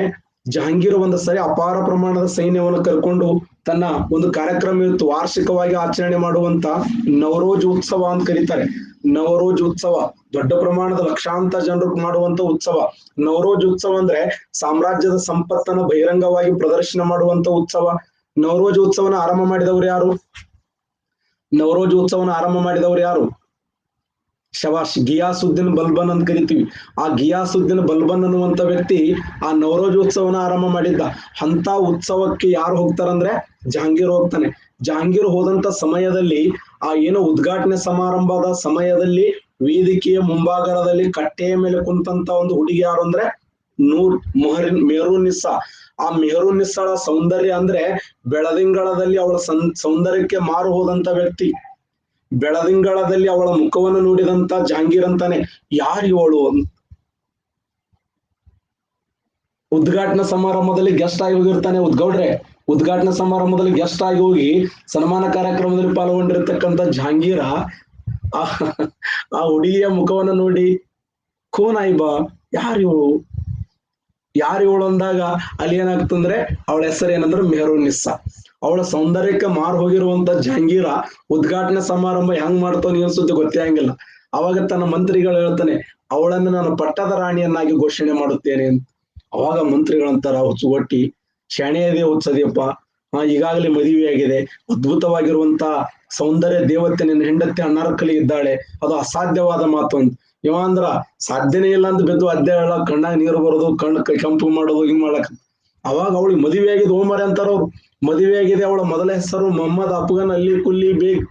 ಜಹಾಂಗೀರ್ ಒಂದು ಸಾರಿ ಅಪಾರ ಪ್ರಮಾಣದ ಸೈನ್ಯವನ್ನು ಕರ್ಕೊಂಡು ತನ್ನ ಒಂದು ಕಾರ್ಯಕ್ರಮ ಇತ್ತು, ವಾರ್ಷಿಕವಾಗಿ ಆಚರಣೆ ಮಾಡುವಂತ ನವರೋಜ್ ಉತ್ಸವ ಅಂತ ಕರೀತಾರೆ. ನವರೋಜ್ ಉತ್ಸವ ದೊಡ್ಡ ಪ್ರಮಾಣದ ಲಕ್ಷಾಂತರ ಜನರು ಮಾಡುವಂತ ಉತ್ಸವ. ನವರೋಜ್ ಉತ್ಸವ ಅಂದ್ರೆ ಸಾಮ್ರಾಜ್ಯದ ಸಂಪತ್ತನ್ನು ಬಹಿರಂಗವಾಗಿ ಪ್ರದರ್ಶನ ಮಾಡುವಂತ ಉತ್ಸವ. ನವರೋಜ್ ಉತ್ಸವನ ಆರಂಭ ಮಾಡಿದವರು ಯಾರು? ನವರೋಜ್ ಉತ್ಸವನ ಆರಂಭ ಮಾಡಿದವರು ಯಾರು? ಶವಾಶ್, ಗಿಯಾಸುದ್ದೀನ್ ಬಲ್ಬನ್ ಅಂತ ಕರಿತೀವಿ. ಆ ಗಿಯಾಸುದ್ದೀನ್ ಬಲ್ಬನ್ ಅನ್ನುವಂತ ವ್ಯಕ್ತಿ ಆ ನವರೋಜ್ ಉತ್ಸವನ ಆರಂಭ ಮಾಡಿದ್ದ. ಅಂತ ಉತ್ಸವಕ್ಕೆ ಯಾರು ಹೋಗ್ತಾರಂದ್ರೆ ಜಹಾಂಗೀರ್ ಹೋಗ್ತಾನೆ. ಜಹಾಂಗೀರ್ ಹೋದಂತ ಸಮಯದಲ್ಲಿ ಆ ಏನೋ ಉದ್ಘಾಟನೆ ಸಮಾರಂಭದ ಸಮಯದಲ್ಲಿ ವೇದಿಕೆಯ ಮುಂಭಾಗದಲ್ಲಿ ಕಟ್ಟೆಯ ಮೇಲೆ ಕುಂತಂತ ಒಂದು ಹುಡುಗಿ ಯಾರು ಅಂದ್ರೆ ಮೆಹರುನ್ನಿಸಾ. ಆ ಮೆಹರುನ್ನಿಸಾಳ ಸೌಂದರ್ಯ ಅಂದ್ರೆ ಬೆಳದಿಂಗಳದಲ್ಲಿ ಅವಳ ಸೌಂದರ್ಯಕ್ಕೆ ಮಾರು ಹೋದಂತ ವ್ಯಕ್ತಿ. ಬೆಳದಿಂಗಳದಲ್ಲಿ ಅವಳ ಮುಖವನ್ನು ನೋಡಿದಂತ ಜಹಾಂಗೀರ್ ಅಂತಾನೆ, ಯಾರು ಇವಳು? ಉದ್ಘಾಟನಾ ಸಮಾರಂಭದಲ್ಲಿ ಗೆಸ್ಟ್ ಆಗಿ ಹೋಗಿರ್ತಾನೆ ಗೌಡ್ರೆ. ಉದ್ಘಾಟನಾ ಸಮಾರಂಭದಲ್ಲಿ ಗೆಸ್ಟ್ ಆಗಿ ಹೋಗಿ ಸನ್ಮಾನ ಕಾರ್ಯಕ್ರಮದಲ್ಲಿ ಪಾಲ್ಗೊಂಡಿರ್ತಕ್ಕಂಥ ಜಹಾಂಗೀರ ಆ ಹುಡುಗಿಯ ಮುಖವನ್ನು ನೋಡಿ ಕೋನ್ ಆಯ್ಬಾ, ಯಾರು ಇವಳು ಅಂದಾಗ ಅಲ್ಲಿ ಏನಾಗ್ತಂದ್ರೆ ಅವಳ ಹೆಸರು ಏನಂದ್ರೆ ಮೆಹರುನ್ನಿಸಾ. ಅವಳ ಸೌಂದರ್ಯಕ್ಕೆ ಮಾರು ಹೋಗಿರುವಂತ ಜಹಾಂಗೀರ ಉದ್ಘಾಟನಾ ಸಮಾರಂಭ ಹೆಂಗ್ ಮಾಡ್ತಾನೆ ಅನ್ಸುತ್ತೆ ಗೊತ್ತೇ ಹಂಗಿಲ್ಲ. ಅವಾಗ ತನ್ನ ಮಂತ್ರಿಗಳು ಹೇಳ್ತಾನೆ, ಅವಳನ್ನು ನಾನು ಪಟ್ಟದ ರಾಣಿಯನ್ನಾಗಿ ಘೋಷಣೆ ಮಾಡುತ್ತೇನೆ ಅಂತ. ಅವಾಗ ಮಂತ್ರಿಗಳಂತಾರ, ಹುಚ್ಚುಗೊಟ್ಟಿ ಶಣೆಯದೇ ಹುಚ್ಚದಿಯಪ್ಪ, ಈಗಾಗಲೇ ಮದುವೆ ಆಗಿದೆ, ಅದ್ಭುತವಾಗಿರುವಂತ ಸೌಂದರ್ಯ ದೇವತೆ ನಿನ್ನ ಹೆಂಡತಿ ಅನಾರ್ಕಲಿ ಇದ್ದಾಳೆ, ಅದು ಅಸಾಧ್ಯವಾದ ಮಾತು ಅಂತ. ಇವ ಅಂದ್ರ ಸಾಧ್ಯನೇ ಇಲ್ಲ ಅಂತ ಬೆದ್ದು ಅದ್ದೇ ಹೇಳ, ಕಣ್ಣಾಗ ನೀರು ಬರೋದು, ಕಣ್ಣು ಕೆಂಪು ಮಾಡೋದು, ಹಿಂಗ್ ಮಾಡಕ್. ಅವಾಗ ಅವಳಿಗೆ ಮದುವೆ ಆಗಿದೆ ಓಮರೆ ಅಂತಾರ ಅವ್ರು. ಮದುವೆ ಆಗಿದೆ. ಅವಳ ಮೊದಲ ಹೆಸರು ಮೊಹಮ್ಮದ್ ಅಫ್ಘಾನ್ ಅಲಿ ಕುಲ್ಲಿ ಬೇಗ್.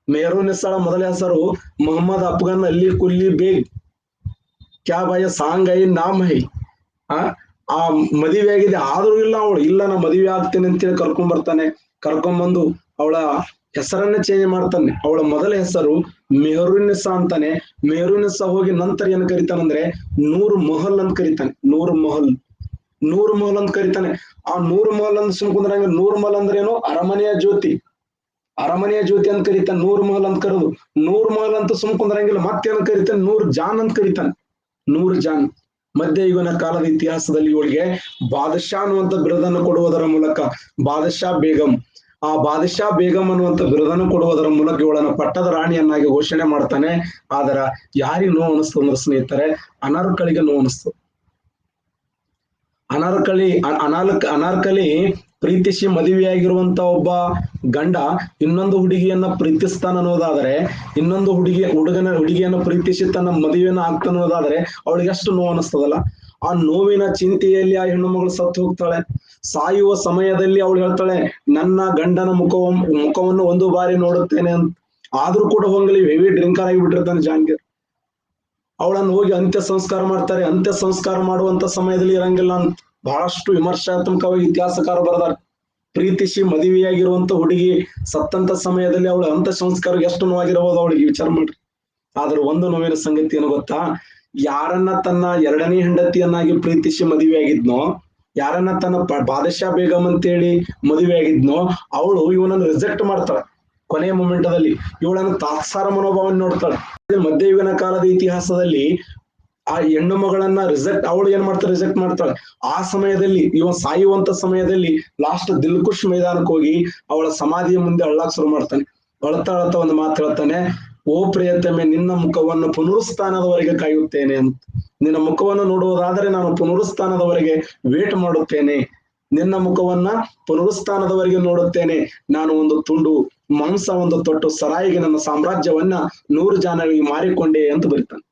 ಮೆಹರುನ್ನಿಸಾಳ ಮೊದಲ ಹೆಸರು ಮೊಹಮ್ಮದ್ ಅಫ್ಘಾನ್ ಅಲಿ ಕುಲ್ಲಿ ಬೇಗ್. ಕ್ಯಾ ಭಯ ಸಾಂಗ್ ಐ ನಾಮ್ ಹೈ. ಆ ಮದುವೆ ಆಗಿದೆ, ಆದ್ರೂ ಇಲ್ಲ ಅವಳು, ಇಲ್ಲ ನಾ ಮದುವೆ ಆಗ್ತೇನೆ ಅಂತೇಳಿ ಕರ್ಕೊಂಡ್ ಬರ್ತಾನೆ. ಕರ್ಕೊಂಡ್ಬಂದು ಅವಳ ಹೆಸರನ್ನೇ ಚೇಂಜ್ ಮಾಡ್ತಾನೆ. ಅವಳ ಮೊದಲ ಹೆಸರು ಮೆಹರುನ್ನಿಸಾ ಅಂತಾನೆ. ಮೆಹರುನ್ನಿಸಾ ಹೋಗಿ ನಂತರ ಏನ್ ಕರಿತಾನಂದ್ರೆ ನೂರ್ ಮಹಲ್ ಅಂತ ಕರಿತಾನೆ. ನೂರ್ ಮಹಲ್ ಅಂತ ಕರಿತಾನೆ. ಆ ನೂರ್ ಮಹಲ್ ಅಂತ ಸುಮ್ಕುಂದ್ರಂಗ, ನೂರ್ ಮಹಲ್ ಅಂದ್ರೆ ಏನು? ಅರಮನೆಯ ಜ್ಯೋತಿ ಅಂತ ಕರಿತಾನೆ. ನೂರ್ ಮಹಲ್ ಅಂತ ಕರೆದು, ನೂರ್ ಮಹಲ್ ಅಂತ ಸುಮ್ಕುಂದ್ರಂಗಿಲ್ಲ, ಮತ್ತೇನ್ ಕರಿತಾನೆ? ನೂರ್ ಜಾನ್ ಅಂತ ಕರಿತಾನೆ. ನೂರ್ ಜಾನ್. ಮಧ್ಯಯುಗನ ಕಾಲದ ಇತಿಹಾಸದಲ್ಲಿ ಇವಳಿಗೆ ಬಾದಶಾ ಅನ್ನುವಂತ ಬಿರುದನ್ನು ಕೊಡುವುದರ ಮೂಲಕ ಬಾದಶಾ ಬೇಗಂ, ಆ ಬಾದಶಾ ಬೇಗಂ ಅನ್ನುವಂತ ಬಿರುದನ್ನು ಕೊಡುವುದರ ಮೂಲಕ ಇವಳನ್ನು ಪಟ್ಟದ ರಾಣಿಯನ್ನಾಗಿ ಘೋಷಣೆ ಮಾಡ್ತಾನೆ. ಆದ್ರ ಯಾರಿಗೆ ನೋವು ಅನಿಸ್ತು ಅಂದ್ರೆ ಸ್ನೇಹಿತರೆ, ಅನಾರ್ಕಲಿಗೆ ನೋವು ಅನಿಸ್ತು. ಅನಾರ್ಕಲಿ ಪ್ರೀತಿಸಿ ಮದುವೆಯಾಗಿರುವಂತ ಒಬ್ಬ ಗಂಡ ಇನ್ನೊಂದು ಹುಡುಗಿಯನ್ನ ಪ್ರೀತಿಸ್ತಾನ ಅನ್ನೋದಾದ್ರೆ, ಇನ್ನೊಂದು ಹುಡುಗಿಯನ್ನ ಪ್ರೀತಿಸಿ ತನ್ನ ಮದುವೆಯನ್ನ ಆಗ್ತಾನೋದಾದ್ರೆ ಅವಳಿಗೆ ಎಷ್ಟು ನೋವು ಅನಿಸ್ತದಲ್ಲ. ಆ ನೋವಿನ ಚಿಂತೆಯಲ್ಲಿ ಆ ಹೆಣ್ಣು ಮಗಳು ಸತ್ತು ಹೋಗ್ತಾಳೆ. ಸಾಯುವ ಸಮಯದಲ್ಲಿ ಅವಳು ಹೇಳ್ತಾಳೆ, ನನ್ನ ಗಂಡನ ಮುಖವನ್ನು ಒಂದು ಬಾರಿ ನೋಡುತ್ತೇನೆ ಅಂತ. ಆದ್ರೂ ಕೂಡ ಹೋಗಲಿ ಹೆವಿ ಡ್ರಿಂಕರ್ ಆಗಿ ಬಿಟ್ಟಿರ್ತಾನೆ ಜಹಾಂಗೀರ್. ಅವಳನ್ನು ಹೋಗಿ ಅಂತ್ಯ ಸಂಸ್ಕಾರ ಮಾಡ್ತಾರೆ. ಅಂತ್ಯ ಸಂಸ್ಕಾರ ಮಾಡುವಂತ ಸಮಯದಲ್ಲಿ ಇರಂಗಿಲ್ಲ ಅಂತ ಬಹಳಷ್ಟು ವಿಮರ್ಶಾತ್ಮಕವಾಗಿ ಇತಿಹಾಸಕಾರ ಬರೆದಾರೆ. ಪ್ರೀತಿಸಿ ಮದುವೆಯಾಗಿರುವಂತ ಹುಡುಗಿ ಸತ್ತಂತ ಸಮಯದಲ್ಲಿ ಅವಳ ಅಂತ್ಯ ಸಂಸ್ಕಾರ ಎಷ್ಟು ನೋವಾಗಿರಬಹುದು ಅವಳಿಗೆ, ವಿಚಾರ ಮಾಡ್ರಿ. ಆದ್ರೆ ಒಂದು ನೋವಿನ ಸಂಗತಿ ಏನು ಗೊತ್ತಾ? ಯಾರನ್ನ ತನ್ನ ಎರಡನೇ ಹೆಂಡತಿಯನ್ನಾಗಿ ಪ್ರೀತಿಸಿ ಮದುವೆಯಾಗಿದ್ನೋ, ಯಾರನ್ನ ತನ್ನ ಬಾದಶಾ ಬೇಗಂ ಅಂತೇಳಿ ಮದುವೆಯಾಗಿದ್ನೋ, ಅವಳು ಇವನನ್ನು ರಿಜೆಕ್ಟ್ ಮಾಡ್ತಾಳೆ. ಕೊನೆಯ ಮೊಮೆಂಟದಲ್ಲಿ ಇವಳನ್ನು ತಾತ್ಸಾರ ಮನೋಭಾವವನ್ನು ನೋಡ್ತಾಳೆ. ಮಧ್ಯಯುಗನ ಕಾಲದ ಇತಿಹಾಸದಲ್ಲಿ ಆ ಹೆಣ್ಣು ಮಗಳನ್ನ ಅವಳು ಏನ್ ಮಾಡ್ತಾಳೆ? ರಿಜೆಕ್ಟ್ ಮಾಡ್ತಾಳೆ. ಆ ಸಮಯದಲ್ಲಿ ಇವ ಸಾಯುವಂತ ಸಮಯದಲ್ಲಿ ಲಾಸ್ಟ್ ದಿಲ್ಖುಷ್ ಮೈದಾನಕ್ಕೆ ಹೋಗಿ ಅವಳ ಸಮಾಧಿಯ ಮುಂದೆ ಅಳ್ಳಾಕ್ ಶುರು ಮಾಡ್ತಾನೆ. ಅಳ್ತಾ ಒಂದು ಮಾತು ಹೇಳ್ತಾನೆ, ಓ ಪ್ರಿಯತಮೆ, ನಿನ್ನ ಮುಖವನ್ನು ಪುನರುತ್ಥಾನದವರೆಗೆ ಕಾಯುತ್ತೇನೆ ಅಂತ. ನಿನ್ನ ಮುಖವನ್ನು ನೋಡುವುದಾದರೆ ನಾನು ಪುನರುತ್ಥಾನದವರೆಗೆ ವೇಟ್ ಮಾಡುತ್ತೇನೆ. ನಿನ್ನ ಮುಖವನ್ನ ಪುನರುತ್ಥಾನದವರೆಗೆ ನೋಡುತ್ತೇನೆ. ನಾನು ಒಂದು ತುಂಡು ಮಾಂಸ ಒಂದು ತೊಟ್ಟು ಸರಾಯಿಗೆ ನನ್ನ ಸಾಮ್ರಾಜ್ಯವನ್ನ 100 ಜನರಿಗೆ ಮಾರಿಕೊಂಡೆ ಅಂತ ಬರೀತಾನೆ.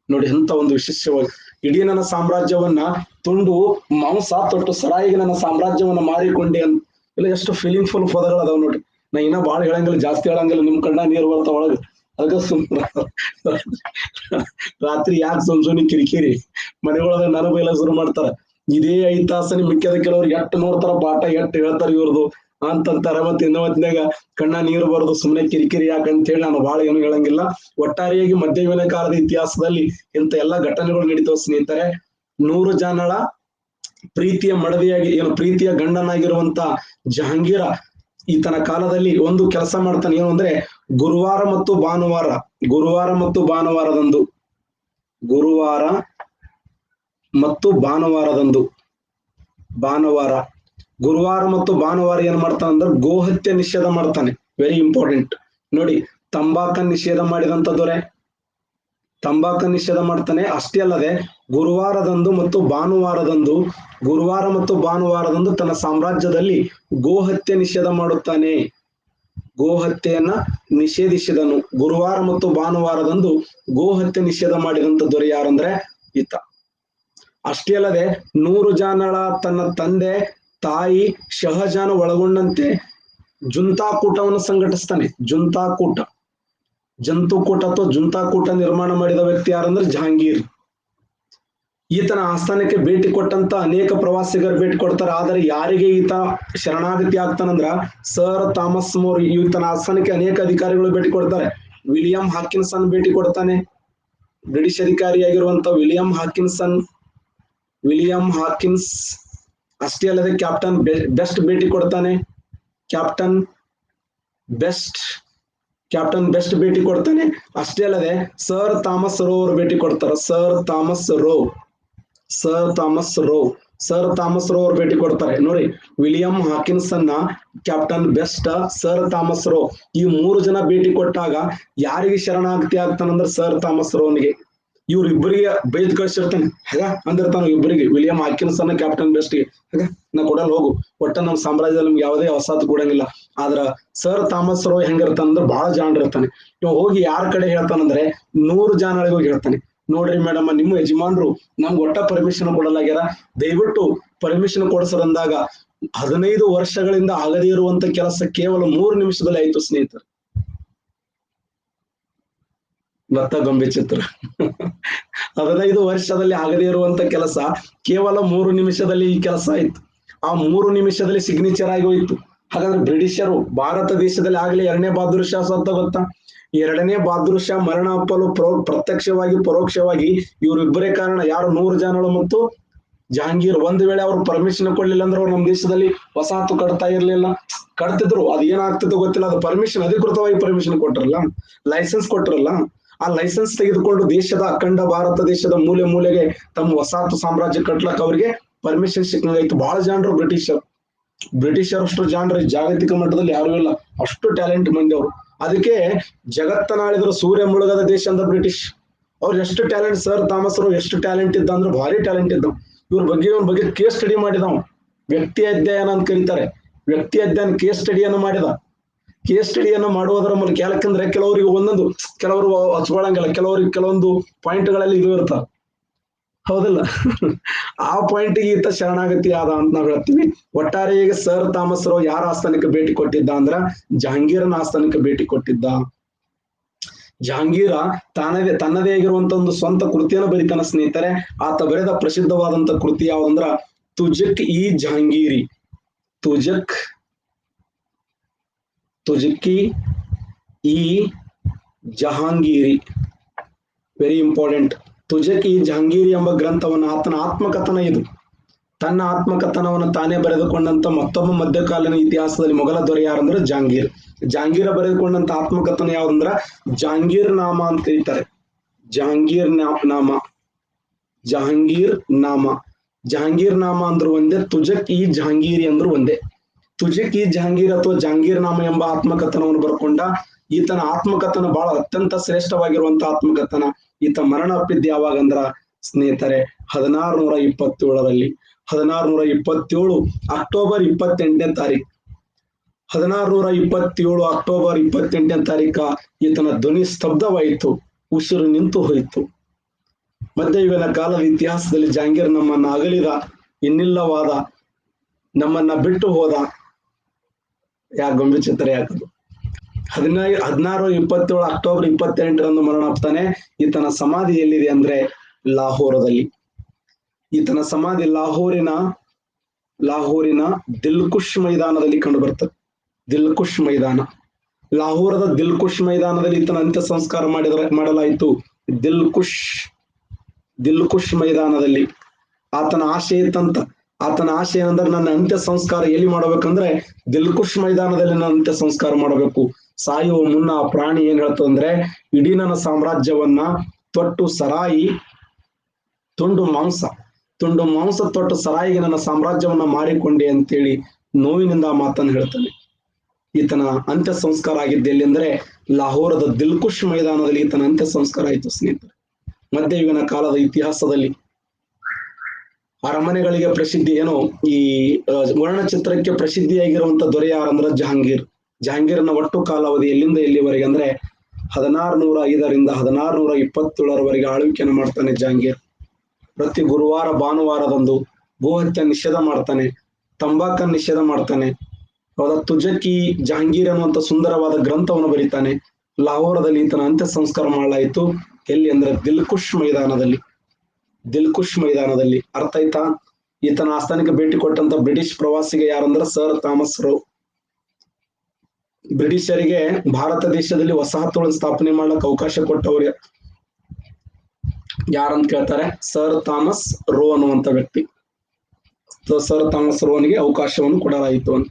ನೋಡಿ ಎಂತ ಒಂದು ವಿಶೇಷವಾಗಿ, ಇಡೀ ನನ್ನ ಸಾಮ್ರಾಜ್ಯವನ್ನ ತುಂಡು ಮಾಂಸ ತೊಟ್ಟು ಸರಾಯಿಗೆ ನನ್ನ ಸಾಮ್ರಾಜ್ಯವನ್ನ ಮಾರಿಕೊಂಡೆ ಅಂತ. ಇಲ್ಲ ಎಷ್ಟು ಫೀಲಿಂಗ್ ಫುಲ್ ಪದಗಳು ಅದಾವ ನೋಡಿ. ನಾ ಇನ್ನ ಬಾಳ ಹೇಳಂಗಿಲ್ಲ, ಜಾಸ್ತಿ ಹೇಳಂಗಿಲ್ಲ, ನಿಮ್ ಕಣ್ಣ ನೀರು ಬರ್ತಾವ ಒಳಗೆ. ಅದಕ್ಕೆ ರಾತ್ರಿ ಯಾಕೆ ಸುಮ್ಸುನಿ ಕಿರಿಕಿರಿ ಮನೆಯೊಳಗ ನನಗ ಬೈಲ ಶುರು ಮಾಡ್ತಾರ. ಇದೇ 5 ತಾಸನಿ ಮಿಕ್ಕದ ಕೆಲವ್ರು ಎಟ್ಟು ನೋಡ್ತಾರ ಪಾಠ, ಎಟ್ಟು ಹೇಳ್ತಾರ ಇವ್ರದು ಅಂತಂತಾರ. ಮತ್ತೆ ಇನ್ನೊತ್ತಿನಾಗ ಕಣ್ಣ ನೀರು ಬರೋದು, ಸುಮ್ಮನೆ ಕಿರಿಕಿರಿ ಯಾಕಂತ ಹೇಳಿ ನಾನು ಬಹಳ ಏನು ಹೇಳಂಗಿಲ್ಲ. ಒಟ್ಟಾರೆಯಾಗಿ ಮಧ್ಯಯುಗನ ಕಾಲದ ಇತಿಹಾಸದಲ್ಲಿ ಇಂತ ಎಲ್ಲಾ ಘಟನೆಗಳು ನಡೀತಾವ ಸ್ನೇಹಿತರೆ. 100 ಜನಳ ಪ್ರೀತಿಯ ಮಡದಿಯಾಗಿ ಏನು ಪ್ರೀತಿಯ ಗಂಡನಾಗಿರುವಂತ ಜಹಾಂಗೀರ ಈತನ ಕಾಲದಲ್ಲಿ ಒಂದು ಕೆಲಸ ಮಾಡ್ತಾನೆ. ಏನು ಅಂದ್ರೆ ಗುರುವಾರ ಮತ್ತು ಭಾನುವಾರದಂದು ಗುರುವಾರ ಮತ್ತು ಭಾನುವಾರ ಏನ್ ಮಾಡ್ತಾನೆ ಅಂದ್ರೆ ಗೋಹತ್ಯೆ ನಿಷೇಧ ಮಾಡ್ತಾನೆ. ವೆರಿ ಇಂಪಾರ್ಟೆಂಟ್ ನೋಡಿ. ತಂಬಾಕನ್ ನಿಷೇಧ ಮಾಡಿದಂತ ದೊರೆ ತಂಬಾಕನ್ ನಿಷೇಧ ಮಾಡ್ತಾನೆ. ಅಷ್ಟೇ ಅಲ್ಲದೆ ಗುರುವಾರ ಮತ್ತು ಭಾನುವಾರದಂದು ತನ್ನ ಸಾಮ್ರಾಜ್ಯದಲ್ಲಿ ಗೋಹತ್ಯೆ ನಿಷೇಧ ಮಾಡುತ್ತಾನೆ. ಗೋಹತ್ಯೆಯನ್ನ ನಿಷೇಧಿಸಿದನು. ಗುರುವಾರ ಮತ್ತು ಭಾನುವಾರದಂದು ಗೋಹತ್ಯೆ ನಿಷೇಧ ಮಾಡಿದಂತ ದೊರೆ ಯಾರಂದ್ರೆ ಈತ. ಅಷ್ಟೇ ಅಲ್ಲದೆ 100 ಜಾನಳ ತನ್ನ ತಂದೆ ತಾಯಿ ಶಹಜಾನ ಒಳಗೊಂಡಂತೆ ಜುಂತಾಕೂಟವನ್ನು ಸಂಘಟಿಸ್ತಾನೆ. ಜಂತುಕೂಟ ಅಥವಾ ಜುಂತಾಕೂಟ ನಿರ್ಮಾಣ ಮಾಡಿದ ವ್ಯಕ್ತಿ ಯಾರಂದ್ರೆ ಜಹಾಂಗೀರ್. ಈತನ ಆಸ್ಥಾನಕ್ಕೆ ಭೇಟಿ ಕೊಟ್ಟಂತ ಅನೇಕ ಪ್ರವಾಸಿಗರು ಭೇಟಿ ಕೊಡ್ತಾರೆ. ಆದರೆ ಯಾರಿಗೆ ಈತ ಶರಣಾಗತಿ ಆಗ್ತಾನಂದ್ರ ಸರ್ ಥಾಮಸ್ ಮೋರ್. ಈತನ ಆಸ್ಥಾನಕ್ಕೆ ಅನೇಕ ಅಧಿಕಾರಿಗಳು ಭೇಟಿ ಕೊಡ್ತಾರೆ. ವಿಲಿಯಂ ಹಾಕಿನ್ಸನ್ ಭೇಟಿ ಕೊಡ್ತಾನೆ. ಬ್ರಿಟಿಷ್ ಅಧಿಕಾರಿಯಾಗಿರುವಂತ ವಿಲಿಯಂ ಹಾಕಿನ್ಸ್. ಅಷ್ಟೇ ಅಲ್ಲದೆ ಕ್ಯಾಪ್ಟನ್ ಬೆಸ್ಟ್ ಭೇಟಿ ಕೊಡ್ತಾನೆ. ಕ್ಯಾಪ್ಟನ್ ಬೆಸ್ಟ್ ಭೇಟಿ ಕೊಡ್ತಾನೆ. ಅಷ್ಟೇ ಅಲ್ಲದೆ ಸರ್ ಥಾಮಸ್ ರೋ ಅವರು ಭೇಟಿ ಕೊಡ್ತಾರೆ. ಸರ್ ಥಾಮಸ್ ರೋ ಅವರು ಭೇಟಿ ಕೊಡ್ತಾರೆ. ನೋಡಿ, ವಿಲಿಯಂ ಹಾಕಿನ್ಸನ್ನ, captain Best, sir Thomas Roe ಈ 3 ಜನ ಭೇಟಿ ಕೊಟ್ಟಾಗ ಯಾರಿಗೆ ಶರಣಾಗತಿ ಆಗ್ತಾನಂದ್ರೆ ಸರ್ ಥಾಮಸ್ ರೋನಿಗೆ. ಇವ್ರಿಬ್ಬರಿಗೆ ಬೈದ್ ಕಳ್ಸಿರ್ತಾನೆ. ಹಾಗ ಅಂದಿರ್ತಾನ ಇಬ್ಬರಿಗೆ, ವಿಲಿಯಂ ಹಾಕಿನ್ಸನ್ನ ಕ್ಯಾಪ್ಟನ್ ಬೆಸ್ಟ್ಗೆ. ಹಾಗ ನಾ ಕೊಡಲ್ಲ ಹೋಗು, ಒಟ್ಟ ನಮ್ಮ ಸಾಮ್ರಾಜ್ಯದಲ್ಲಿ ನಿಮ್ಗೆ ಯಾವುದೇ ಹೊಸಾತು ಕೊಡಂಗಿಲ್ಲ. ಆದ್ರ ಸರ್ ಥಾಮಸ್ ರೋ ಹೆಂಗಿರ್ತಾನಂದ್ರೆ ಬಹಳ ಜಾಣರಿರ್ತಾನೆ. ಇವ್ ಹೋಗಿ ಯಾರ ಕಡೆ ಹೇಳ್ತಾನಂದ್ರೆ 100 ಜಾನಳಿಗೆ ಹೋಗಿ ಹೇಳ್ತಾನೆ, ನೋಡ್ರಿ ಮೇಡಮ್, ನಿಮ್ಮ ಯಜಮಾನ್ರು ನಮ್ಗೆ ಒಟ್ಟ ಪರ್ಮಿಷನ್ ಕೊಡಲಾಗ್ಯಾರ, ದಯವಿಟ್ಟು ಪರ್ಮಿಷನ್ ಕೊಡಿಸರಂದಾಗ 15 ವರ್ಷಗಳಿಂದ ಆಗದೇ ಇರುವಂತ ಕೆಲಸ ಕೇವಲ 3 ನಿಮಿಷದಲ್ಲಿ ಆಯ್ತು ಸ್ನೇಹಿತರು. ಭತ್ತ ಗೊಂಬೆ ಚಿತ್ರ 15 ವರ್ಷದಲ್ಲಿ ಆಗದೇ ಇರುವಂತ ಕೆಲಸ ಕೇವಲ 3 ನಿಮಿಷದಲ್ಲಿ ಈ ಕೆಲಸ ಆಯ್ತು. ಆ 3 ನಿಮಿಷದಲ್ಲಿ ಸಿಗ್ನೇಚರ್ ಆಗಿ ಹೋಯ್ತು. ಹಾಗಾದ್ರೆ ಬ್ರಿಟಿಷರು ಭಾರತ ದೇಶದಲ್ಲಿ ಆಗ್ಲಿ 2ನೇ ಬಹದ್ದೂರ್ ಶಾ ಸತ್ತ ಗೊತ್ತಾ? 2ನೇ ಬಹದ್ದೂರ್ ಶಾ ಮರಣ ಅಪ್ಪಲು ಪ್ರತ್ಯಕ್ಷವಾಗಿ ಪರೋಕ್ಷವಾಗಿ ಇವರಿಬ್ಬರೇ ಕಾರಣ. ಯಾರು? 100 ಜಾನಗಳು ಮತ್ತು ಜಹಾಂಗೀರ್. ಒಂದ್ ವೇಳೆ ಅವ್ರು ಪರ್ಮಿಷನ್ ಕೊಡ್ಲಿಲ್ಲ ಅಂದ್ರೆ ಅವ್ರು ನಮ್ಮ ದೇಶದಲ್ಲಿ ವಸಾಹತು ಕಟ್ತಾ ಇರ್ಲಿಲ್ಲ. ಕಟ್ತಿದ್ರು, ಅದು ಏನಾಗ್ತಿತ್ತು ಗೊತ್ತಿಲ್ಲ. ಅದು ಪರ್ಮಿಷನ್, ಅಧಿಕೃತವಾಗಿ ಪರ್ಮಿಷನ್ ಕೊಟ್ಟಿರಲ್ಲ, ಲೈಸೆನ್ಸ್ ಕೊಟ್ಟಿರಲ್ಲ. ಆ ಲೈಸೆನ್ಸ್ ತೆಗೆದುಕೊಂಡು ದೇಶದ ಅಖಂಡ ಭಾರತ ದೇಶದ ಮೂಲೆ ಮೂಲೆಗೆ ತಮ್ಮ ವಸಾಹತು ಸಾಮ್ರಾಜ್ಯ ಕಟ್ಲಕ್ ಅವ್ರಿಗೆ ಪರ್ಮಿಷನ್ ಸಿಕ್ಕಂಗಾಯ್ತು. ಬಹಳ ಜಾಣರು ಬ್ರಿಟಿಷರು ಅಷ್ಟು ಜಾಣರು ಜಾಗತಿಕ ಮಟ್ಟದಲ್ಲಿ ಯಾರು ಇಲ್ಲ, ಅಷ್ಟು ಟ್ಯಾಲೆಂಟ್ ಮಂದಿ ಅವರು. ಅದಕ್ಕೆ ಜಗತ್ತನಾಳಿದ್ರು ಸೂರ್ಯ ಮುಳುಗದ ದೇಶ ಅಂತ ಬ್ರಿಟಿಷ್. ಅವ್ರು ಎಷ್ಟು ಟ್ಯಾಲೆಂಟ್, ಸರ್ ಥಾಮಸ್ ರೋ ಎಷ್ಟು ಟ್ಯಾಲೆಂಟ್ ಇದ್ದ ಅಂದ್ರೆ ಭಾರಿ ಟ್ಯಾಲೆಂಟ್ ಇದ್ದವ್. ಇವ್ರ ಬಗ್ಗೆ ಕೇಸ್ ಸ್ಟಡಿ ಮಾಡಿದವ್, ವ್ಯಕ್ತಿ ಅಧ್ಯಯನ ಅಂತ ಕರೀತಾರೆ. ವ್ಯಕ್ತಿ ಅಧ್ಯಯನ ಕೇಸ್ ಸ್ಟಡಿಯನ್ನು ಮಾಡಿದ. ಕೇಸ್ ಸ್ಟಡಿಯನ್ನು ಮಾಡುವುದರ ಮೂಲಕ, ಯಾಕಂದ್ರೆ ಕೆಲವರಿಗೆ ಕೆಲವರು ಹಚ್ಕೊಳಂಗಿಲ್ಲ, ಕೆಲವರಿಗೆ ಕೆಲವೊಂದು ಪಾಯಿಂಟ್ಗಳಲ್ಲಿ ಇದು ಇರ್ತಾವ, ಹೌದಿಲ್ಲ? ಆ ಪಾಯಿಂಟ್ಗೆ ಈತ ಶರಣಾಗತಿ ಆದ ಅಂತ ನಾವು ಹೇಳ್ತೀವಿ. ಒಟ್ಟಾರೆ ಈಗ ಸರ್ ಥಾಮಸ್ ರೋ ಯಾರ ಆಸ್ಥಾನಕ್ಕೆ ಭೇಟಿ ಕೊಟ್ಟಿದ್ದ ಅಂದ್ರ ಜಹಾಂಗೀರನ ಆಸ್ಥಾನಕ್ಕೆ ಭೇಟಿ ಕೊಟ್ಟಿದ್ದ. ಜಹಾಂಗೀರ ತನ್ನದೇ ಆಗಿರುವಂತ ಒಂದು ಸ್ವಂತ ಕೃತಿಯನ್ನು ಬರೀತಾನ ಸ್ನೇಹಿತರೆ. ಆತ ಬರೆದ ಪ್ರಸಿದ್ಧವಾದಂತ ಕೃತಿ ಯಾವ್ದಂದ್ರ ತುಜಕಿ ಈ ಜಹಾಂಗೀರಿ. Very important. ತುಜಕಿ ಜಹಾಂಗೀರಿ ಎಂಬ ಗ್ರಂಥವನ್ನು, ಆತನ ಆತ್ಮಕಥನ ಇದು. ತನ್ನ ಆತ್ಮಕಥನವನ್ನು ತಾನೇ ಬರೆದುಕೊಂಡಂತ ಮತ್ತೊಬ್ಬ ಮಧ್ಯಕಾಲೀನ ಇತಿಹಾಸದಲ್ಲಿ ಮೊಘಲ ದೊರೆ ಯಾರಂದ್ರೆ ಜಹಾಂಗೀರ ಬರೆದುಕೊಂಡಂತ ಆತ್ಮಕಥನ ಯಾವ್ದಂದ್ರ ಜಹಾಂಗೀರ್ ನಾಮ ಅಂತ ಕರೀತಾರೆ. ಜಹಾಂಗೀರ್ ನಾಮ ಅಂದ್ರು ಒಂದೇ, ತುಜಕ್ ಈ ಜಹಾಂಗೀರಿ ಅಂದ್ರು ಒಂದೇ. ತುಜಕ್ ಈ ಜಹಾಂಗೀರ್ ಅಥವಾ ಜಹಾಂಗೀರ್ ನಾಮ ಎಂಬ ಆತ್ಮಕಥನವನ್ನು ಬರ್ಕೊಂಡ. ಈತನ ಆತ್ಮಕಥನ ಬಹಳ ಅತ್ಯಂತ ಶ್ರೇಷ್ಠವಾಗಿರುವಂತ ಆತ್ಮಕಥನ. ಈತ ಮರಣ ಅಪ್ಪಿದ್ದ ಯಾವಾಗಂದ್ರ ಸ್ನೇಹಿತರೆ 1627 ಅಕ್ಟೋಬರ್ 28ನೇ ತಾರೀಕು. 1627 ಅಕ್ಟೋಬರ್ 28ನೇ ತಾರೀಕ ಈತನ ಧ್ವನಿ ಸ್ತಬ್ಧವಾಯಿತು, ಉಸಿರು ನಿಂತು ಹೋಯಿತು. ಮಧ್ಯಯುಗದ ಕಾಲದ ಇತಿಹಾಸದಲ್ಲಿ ಜಹಾಂಗೀರ್ ನಮ್ಮನ್ನ ಅಗಲಿದ, ಇನ್ನಿಲ್ಲವಾದ, ನಮ್ಮನ್ನ ಬಿಟ್ಟು ಹೋದ. ಗೊಂಬೆ ಚಿತ್ರ ಯಾಕದು? 1627 ಅಕ್ಟೋಬರ್ 28ರಂದು ಮರಣ ಆಗ್ತಾನೆ. ಈತನ ಸಮಾಧಿ ಎಲ್ಲಿದೆ ಅಂದ್ರೆ ಲಾಹೋರದಲ್ಲಿ. ಈತನ ಸಮಾಧಿ ಲಾಹೋರಿನ ದಿಲ್ಖುಷ್ ಮೈದಾನದಲ್ಲಿ ಕಂಡು ಬರ್ತದೆ. ದಿಲ್ಖುಷ್ ಮೈದಾನ, ಲಾಹೋರದ ದಿಲ್ಖುಷ್ ಮೈದಾನದಲ್ಲಿ ಈತನ ಅಂತ್ಯ ಸಂಸ್ಕಾರ ಮಾಡಲಾಯಿತು. ದಿಲ್ಖುಷ್ ಮೈದಾನದಲ್ಲಿ ಆತನ ಆಶೆ ಇತ್ತಂತ ಆತನ ಆಶೆ ಏನಂದ್ರೆ ನನ್ನ ಅಂತ್ಯ ಸಂಸ್ಕಾರ ಎಲ್ಲಿ ಮಾಡಬೇಕಂದ್ರೆ ದಿಲ್ಖುಷ್ ಮೈದಾನದಲ್ಲಿ ನನ್ನ ಅಂತ್ಯ ಸಂಸ್ಕಾರ ಮಾಡಬೇಕು. ಸಾಯುವ ಮುನ್ನ ಆ ಪ್ರಾಣಿ ಏನ್ ಹೇಳ್ತಂದ್ರೆ ಇಡೀ ನನ್ನ ಸಾಮ್ರಾಜ್ಯವನ್ನ ತೊಟ್ಟು ಸರಾಯಿ ತುಂಡು ಮಾಂಸ ತೊಟ್ಟು ಸರಾಯಿಗೆ ನನ್ನ ಸಾಮ್ರಾಜ್ಯವನ್ನ ಮಾರಿಕೊಂಡೆ ಅಂತೇಳಿ ನೋವಿನಿಂದ ಆ ಮಾತನ್ನು ಹೇಳ್ತಾನೆ. ಈತನ ಅಂತ್ಯ ಸಂಸ್ಕಾರ ಆಗಿದ್ದೆ ಎಲ್ಲಿಂದ್ರೆ ಲಾಹೋರದ ದಿಲ್ಖುಷ್ ಮೈದಾನದಲ್ಲಿ ಈತನ ಅಂತ್ಯ ಸಂಸ್ಕಾರ ಆಯಿತು ಸ್ನೇಹಿತರೆ. ಮಧ್ಯಯುಗನ ಕಾಲದ ಇತಿಹಾಸದಲ್ಲಿ ಅರಮನೆಗಳಿಗೆ ಪ್ರಸಿದ್ಧಿ ಏನೋ ಈ ವರ್ಣಚಿತ್ರಕ್ಕೆ ಪ್ರಸಿದ್ಧಿಯಾಗಿರುವಂತ ದೊರೆ ಯಾರಂದ್ರ ಜಹಾಂಗೀರ್ನ ಒಟ್ಟು ಕಾಲಾವಧಿ ಎಲ್ಲಿಂದ ಎಲ್ಲಿವರೆಗೆ ಅಂದ್ರೆ 1605ರಿಂದ 1627ರವರೆಗೆ ಆಳ್ವಿಕೆಯನ್ನು ಮಾಡ್ತಾನೆ ಜಹಾಂಗೀರ್. ಪ್ರತಿ ಗುರುವಾರ ಭಾನುವಾರದಂದು ಗೋಹತ್ಯೆ ನಿಷೇಧ ಮಾಡ್ತಾನೆ, ತಂಬಾಕನ್ನು ನಿಷೇಧ ಮಾಡ್ತಾನೆ. ಹೌದಾ, ತುಜಕಿ ಜಹಾಂಗೀರ್ ಅನ್ನುವಂತ ಸುಂದರವಾದ ಗ್ರಂಥವನ್ನು ಬರೀತಾನೆ. ಲಾಹೋರದಲ್ಲಿ ಈತನ ಅಂತ್ಯ ಸಂಸ್ಕಾರ ಮಾಡಲಾಯಿತು. ಎಲ್ಲಿ ಅಂದ್ರೆ ದಿಲ್ಖುಷ್ ಮೈದಾನದಲ್ಲಿ. ಅರ್ಥ ಆಯ್ತಾ? ಈತನ ಆಸ್ಥಾನಕ್ಕೆ ಭೇಟಿ ಕೊಟ್ಟಂತ ಬ್ರಿಟಿಷ್ ಪ್ರವಾಸಿಗ ಯಾರಂದ್ರ ಸರ್ ಥಾಮಸ್ ರೋ. ಬ್ರಿಟಿಷರಿಗೆ ಭಾರತ ದೇಶದಲ್ಲಿ ವಸಾಹತುಗಳನ್ನು ಸ್ಥಾಪನೆ ಮಾಡ್ಲಿಕ್ಕೆ ಅವಕಾಶ ಕೊಟ್ಟವ್ರು ಯಾರಂತ ಕೇಳ್ತಾರೆ, ಸರ್ ಥಾಮಸ್ ರೋ ಅನ್ನುವಂತ ವ್ಯಕ್ತಿ. ಸರ್ ಥಾಮಸ್ ರೋನಿಗೆ ಅವಕಾಶವನ್ನು ಕೊಡಲಾಯಿತು ಅಂತ.